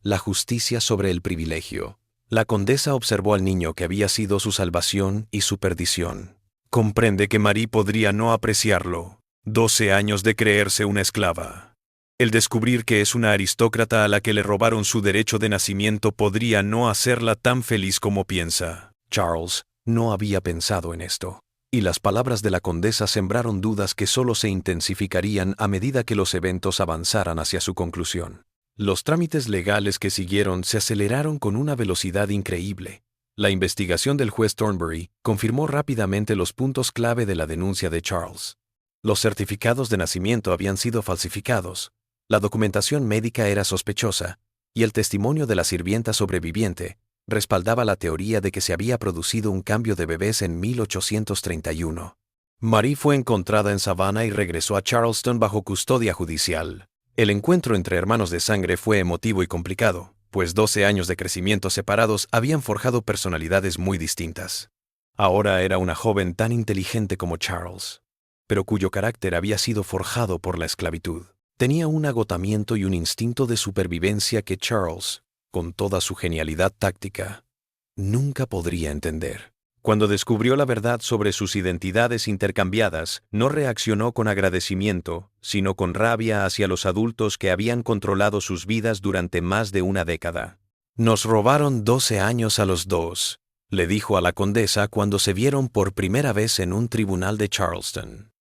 la justicia sobre el privilegio». La condesa observó al niño que había sido su salvación y su perdición. «Comprende que Marie podría no apreciarlo. 12 años de creerse una esclava. El descubrir que es una aristócrata a la que le robaron su derecho de nacimiento podría no hacerla tan feliz como piensa». Charles no había pensado en esto, y las palabras de la condesa sembraron dudas que solo se intensificarían a medida que los eventos avanzaran hacia su conclusión. Los trámites legales que siguieron se aceleraron con una velocidad increíble. La investigación del juez Thornbury confirmó rápidamente los puntos clave de la denuncia de Charles. Los certificados de nacimiento habían sido falsificados, la documentación médica era sospechosa, y el testimonio de la sirvienta sobreviviente respaldaba la teoría de que se había producido un cambio de bebés en 1831. Marie fue encontrada en Savannah y regresó a Charleston bajo custodia judicial. El encuentro entre hermanos de sangre fue emotivo y complicado, pues 12 años de crecimiento separados habían forjado personalidades muy distintas. Ahora era una joven tan inteligente como Charles, pero cuyo carácter había sido forjado por la esclavitud. Tenía un agotamiento y un instinto de supervivencia que Charles, con toda su genialidad táctica, nunca podría entender. Cuando descubrió la verdad sobre sus identidades intercambiadas, no reaccionó con agradecimiento, sino con rabia hacia los adultos que habían controlado sus vidas durante más de una década. «Nos robaron 12 años a los dos», le dijo a la condesa cuando se vieron por primera vez en un tribunal de Charleston.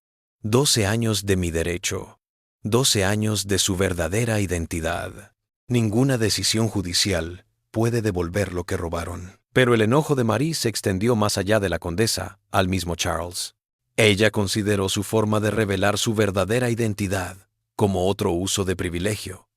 12 años de mi derecho. 12 años de su verdadera identidad. Ninguna decisión judicial puede devolver lo que robaron». Pero el enojo de Marie se extendió más allá de la condesa, al mismo Charles. Ella consideró su forma de revelar su verdadera identidad como otro uso de privilegio.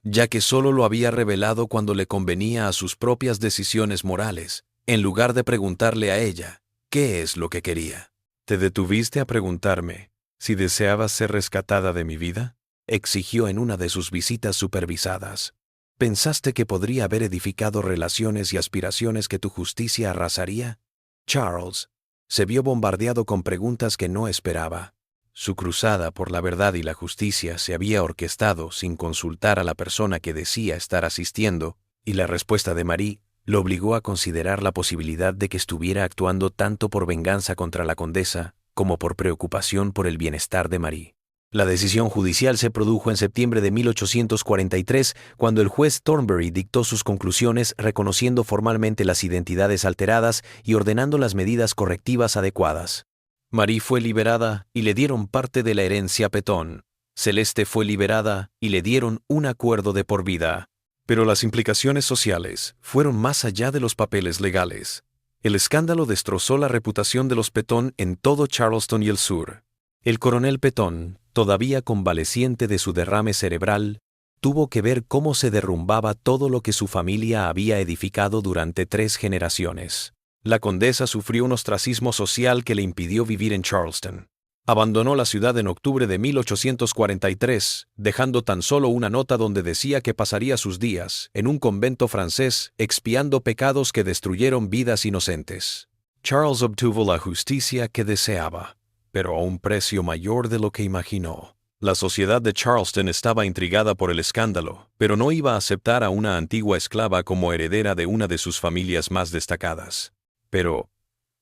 ya que solo lo había revelado cuando le convenía a sus propias decisiones morales, en lugar de preguntarle a ella qué es lo que quería. ¿Te detuviste a preguntarme si deseabas ser rescatada de mi vida?, exigió en una de sus visitas supervisadas. ¿Pensaste que podría haber edificado relaciones y aspiraciones que tu justicia arrasaría? Charles se vio bombardeado con preguntas que no esperaba. Su cruzada por la verdad y la justicia se había orquestado sin consultar a la persona que decía estar asistiendo, y la respuesta de Marie lo obligó a considerar la posibilidad de que estuviera actuando tanto por venganza contra la condesa como por preocupación por el bienestar de Marie. La decisión judicial se produjo en septiembre de 1843, cuando el juez Thornbury dictó sus conclusiones reconociendo formalmente las identidades alteradas y ordenando las medidas correctivas adecuadas. Marie fue liberada y le dieron parte de la herencia a Petón. Celeste fue liberada y le dieron un acuerdo de por vida. Pero las implicaciones sociales fueron más allá de los papeles legales. El escándalo destrozó la reputación de los Petón en todo Charleston y el sur. El coronel Petón, todavía convaleciente de su derrame cerebral, tuvo que ver cómo se derrumbaba todo lo que su familia había edificado durante 3 generaciones. La condesa sufrió un ostracismo social que le impidió vivir en Charleston. Abandonó la ciudad en octubre de 1843, dejando tan solo una nota donde decía que pasaría sus días en un convento francés expiando pecados que destruyeron vidas inocentes. Charles obtuvo la justicia que deseaba, pero a un precio mayor de lo que imaginó. La sociedad de Charleston estaba intrigada por el escándalo, pero no iba a aceptar a una antigua esclava como heredera de una de sus familias más destacadas. Pero,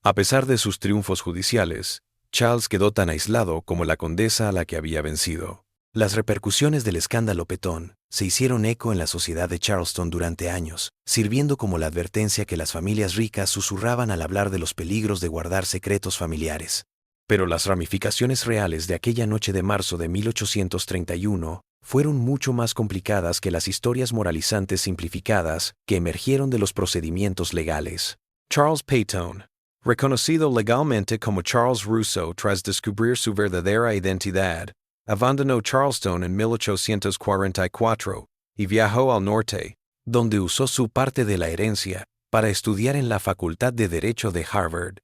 a pesar de sus triunfos judiciales, Charles quedó tan aislado como la condesa a la que había vencido. Las repercusiones del escándalo Petón se hicieron eco en la sociedad de Charleston durante años, sirviendo como la advertencia que las familias ricas susurraban al hablar de los peligros de guardar secretos familiares. Pero las ramificaciones reales de aquella noche de marzo de 1831 fueron mucho más complicadas que las historias moralizantes simplificadas que emergieron de los procedimientos legales. Charles Petón, reconocido legalmente como Charles Rousseau tras descubrir su verdadera identidad, abandonó Charleston en 1844 y viajó al norte, donde usó su parte de la herencia para estudiar en la Facultad de Derecho de Harvard.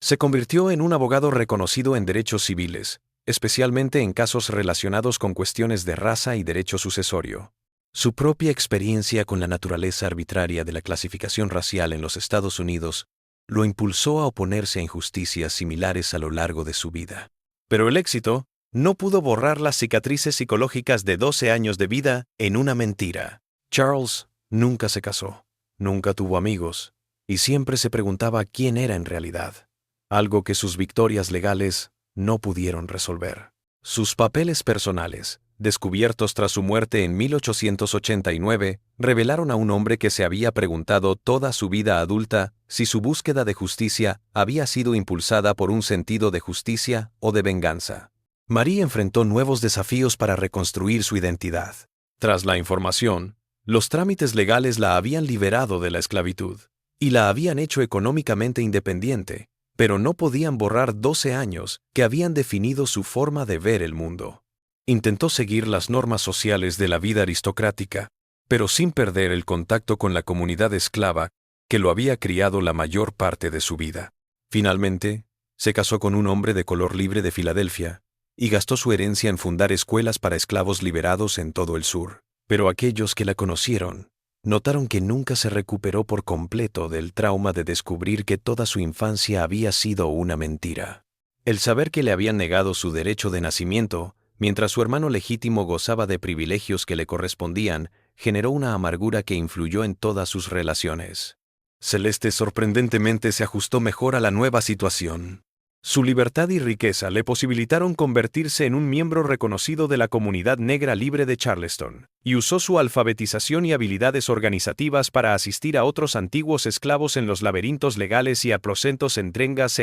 Se convirtió en un abogado reconocido en derechos civiles, especialmente en casos relacionados con cuestiones de raza y derecho sucesorio. Su propia experiencia con la naturaleza arbitraria de la clasificación racial en los Estados Unidos lo impulsó a oponerse a injusticias similares a lo largo de su vida. Pero el éxito no pudo borrar las cicatrices psicológicas de 12 años de vida en una mentira. Charles nunca se casó, nunca tuvo amigos, y siempre se preguntaba quién era en realidad, algo que sus victorias legales no pudieron resolver. Sus papeles personales, descubiertos tras su muerte en 1889, revelaron a un hombre que se había preguntado toda su vida adulta si su búsqueda de justicia había sido impulsada por un sentido de justicia o de venganza. Marie enfrentó nuevos desafíos para reconstruir su identidad. Tras la información, los trámites legales la habían liberado de la esclavitud y la habían hecho económicamente independiente, pero no podían borrar 12 años que habían definido su forma de ver el mundo. Intentó seguir las normas sociales de la vida aristocrática, pero sin perder el contacto con la comunidad esclava que lo había criado la mayor parte de su vida. Finalmente, se casó con un hombre de color libre de Filadelfia y gastó su herencia en fundar escuelas para esclavos liberados en todo el sur. Pero aquellos que la conocieron notaron que nunca se recuperó por completo del trauma de descubrir que toda su infancia había sido una mentira. El saber que le habían negado su derecho de nacimiento, mientras su hermano legítimo gozaba de privilegios que le correspondían, generó una amargura que influyó en todas sus relaciones. Celeste sorprendentemente se ajustó mejor a la nueva situación. Su libertad y riqueza le posibilitaron convertirse en un miembro reconocido de la comunidad negra libre de Charleston, y usó su alfabetización y habilidades organizativas para asistir a otros antiguos esclavos en los laberintos legales y aposentos en trengas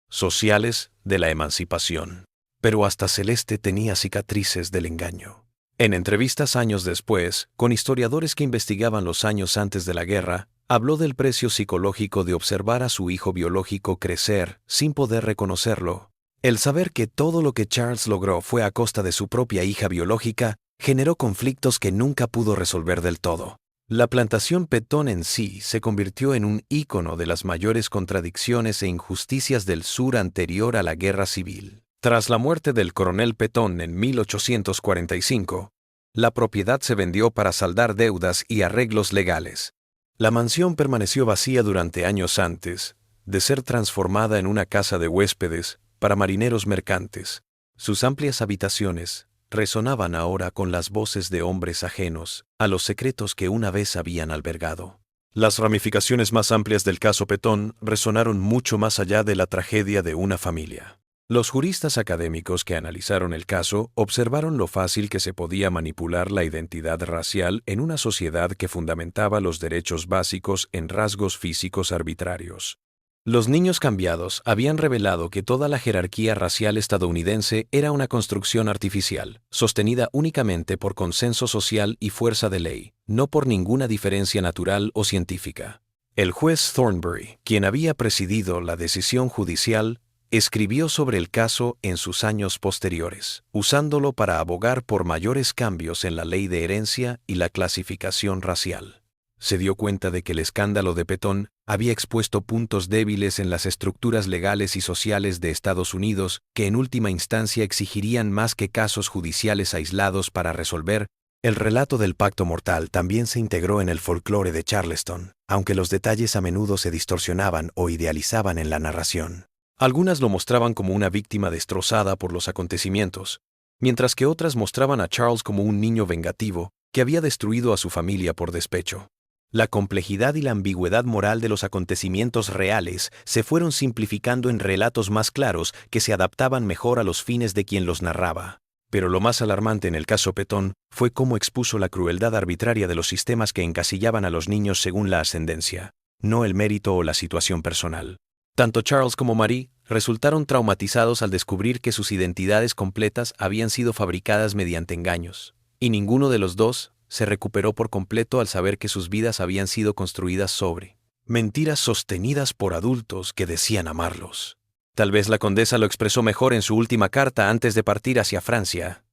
sociales de la emancipación. Pero hasta Celeste tenía cicatrices del engaño. En entrevistas años después, con historiadores que investigaban los años antes de la guerra, habló del precio psicológico de observar a su hijo biológico crecer sin poder reconocerlo. El saber que todo lo que Charles logró fue a costa de su propia hija biológica generó conflictos que nunca pudo resolver del todo. La plantación Petón en sí se convirtió en un ícono de las mayores contradicciones e injusticias del sur anterior a la Guerra Civil. Tras la muerte del coronel Petón en 1845, la propiedad se vendió para saldar deudas y arreglos legales. La mansión permaneció vacía durante años antes de ser transformada en una casa de huéspedes para marineros mercantes. Sus amplias habitaciones resonaban ahora con las voces de hombres ajenos a los secretos que una vez habían albergado. Las ramificaciones más amplias del caso Petón resonaron mucho más allá de la tragedia de una familia. Los juristas académicos que analizaron el caso observaron lo fácil que se podía manipular la identidad racial en una sociedad que fundamentaba los derechos básicos en rasgos físicos arbitrarios. Los niños cambiados habían revelado que toda la jerarquía racial estadounidense era una construcción artificial, sostenida únicamente por consenso social y fuerza de ley, no por ninguna diferencia natural o científica. El juez Thornbury, quien había presidido la decisión judicial, escribió sobre el caso en sus años posteriores, usándolo para abogar por mayores cambios en la ley de herencia y la clasificación racial. Se dio cuenta de que el escándalo de Petón había expuesto puntos débiles en las estructuras legales y sociales de Estados Unidos que en última instancia exigirían más que casos judiciales aislados para resolver. El relato del pacto mortal también se integró en el folclore de Charleston, aunque los detalles a menudo se distorsionaban o idealizaban en la narración. Algunas lo mostraban como una víctima destrozada por los acontecimientos, mientras que otras mostraban a Charles como un niño vengativo que había destruido a su familia por despecho. La complejidad y la ambigüedad moral de los acontecimientos reales se fueron simplificando en relatos más claros que se adaptaban mejor a los fines de quien los narraba. Pero lo más alarmante en el caso Petón fue cómo expuso la crueldad arbitraria de los sistemas que encasillaban a los niños según la ascendencia, no el mérito o la situación personal. Tanto Charles como Marie resultaron traumatizados al descubrir que sus identidades completas habían sido fabricadas mediante engaños, y ninguno de los dos se recuperó por completo al saber que sus vidas habían sido construidas sobre mentiras sostenidas por adultos que decían amarlos. Tal vez la condesa lo expresó mejor en su última carta antes de partir hacia Francia.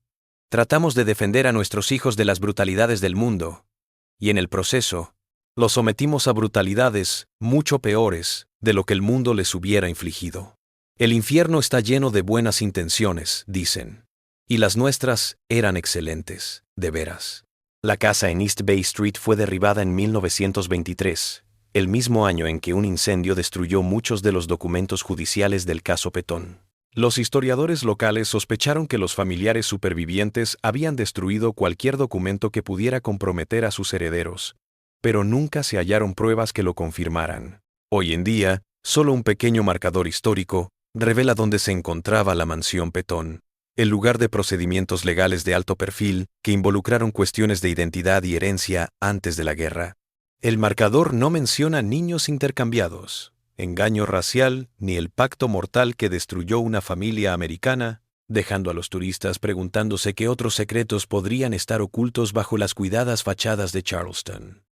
Tratamos de defender a nuestros hijos de las brutalidades del mundo, y en el proceso, los sometimos a brutalidades mucho peores de lo que el mundo les hubiera infligido. El infierno está lleno de buenas intenciones, dicen, y las nuestras eran excelentes, de veras. La casa en East Bay Street fue derribada en 1923, el mismo año en que un incendio destruyó muchos de los documentos judiciales del caso Petón. Los historiadores locales sospecharon que los familiares supervivientes habían destruido cualquier documento que pudiera comprometer a sus herederos, pero nunca se hallaron pruebas que lo confirmaran. Hoy en día, solo un pequeño marcador histórico revela dónde se encontraba la mansión Petón, el lugar de procedimientos legales de alto perfil que involucraron cuestiones de identidad y herencia antes de la guerra. El marcador no menciona niños intercambiados, engaño racial ni el pacto mortal que destruyó una familia americana, dejando a los turistas preguntándose qué otros secretos podrían estar ocultos bajo las cuidadas fachadas de Charleston.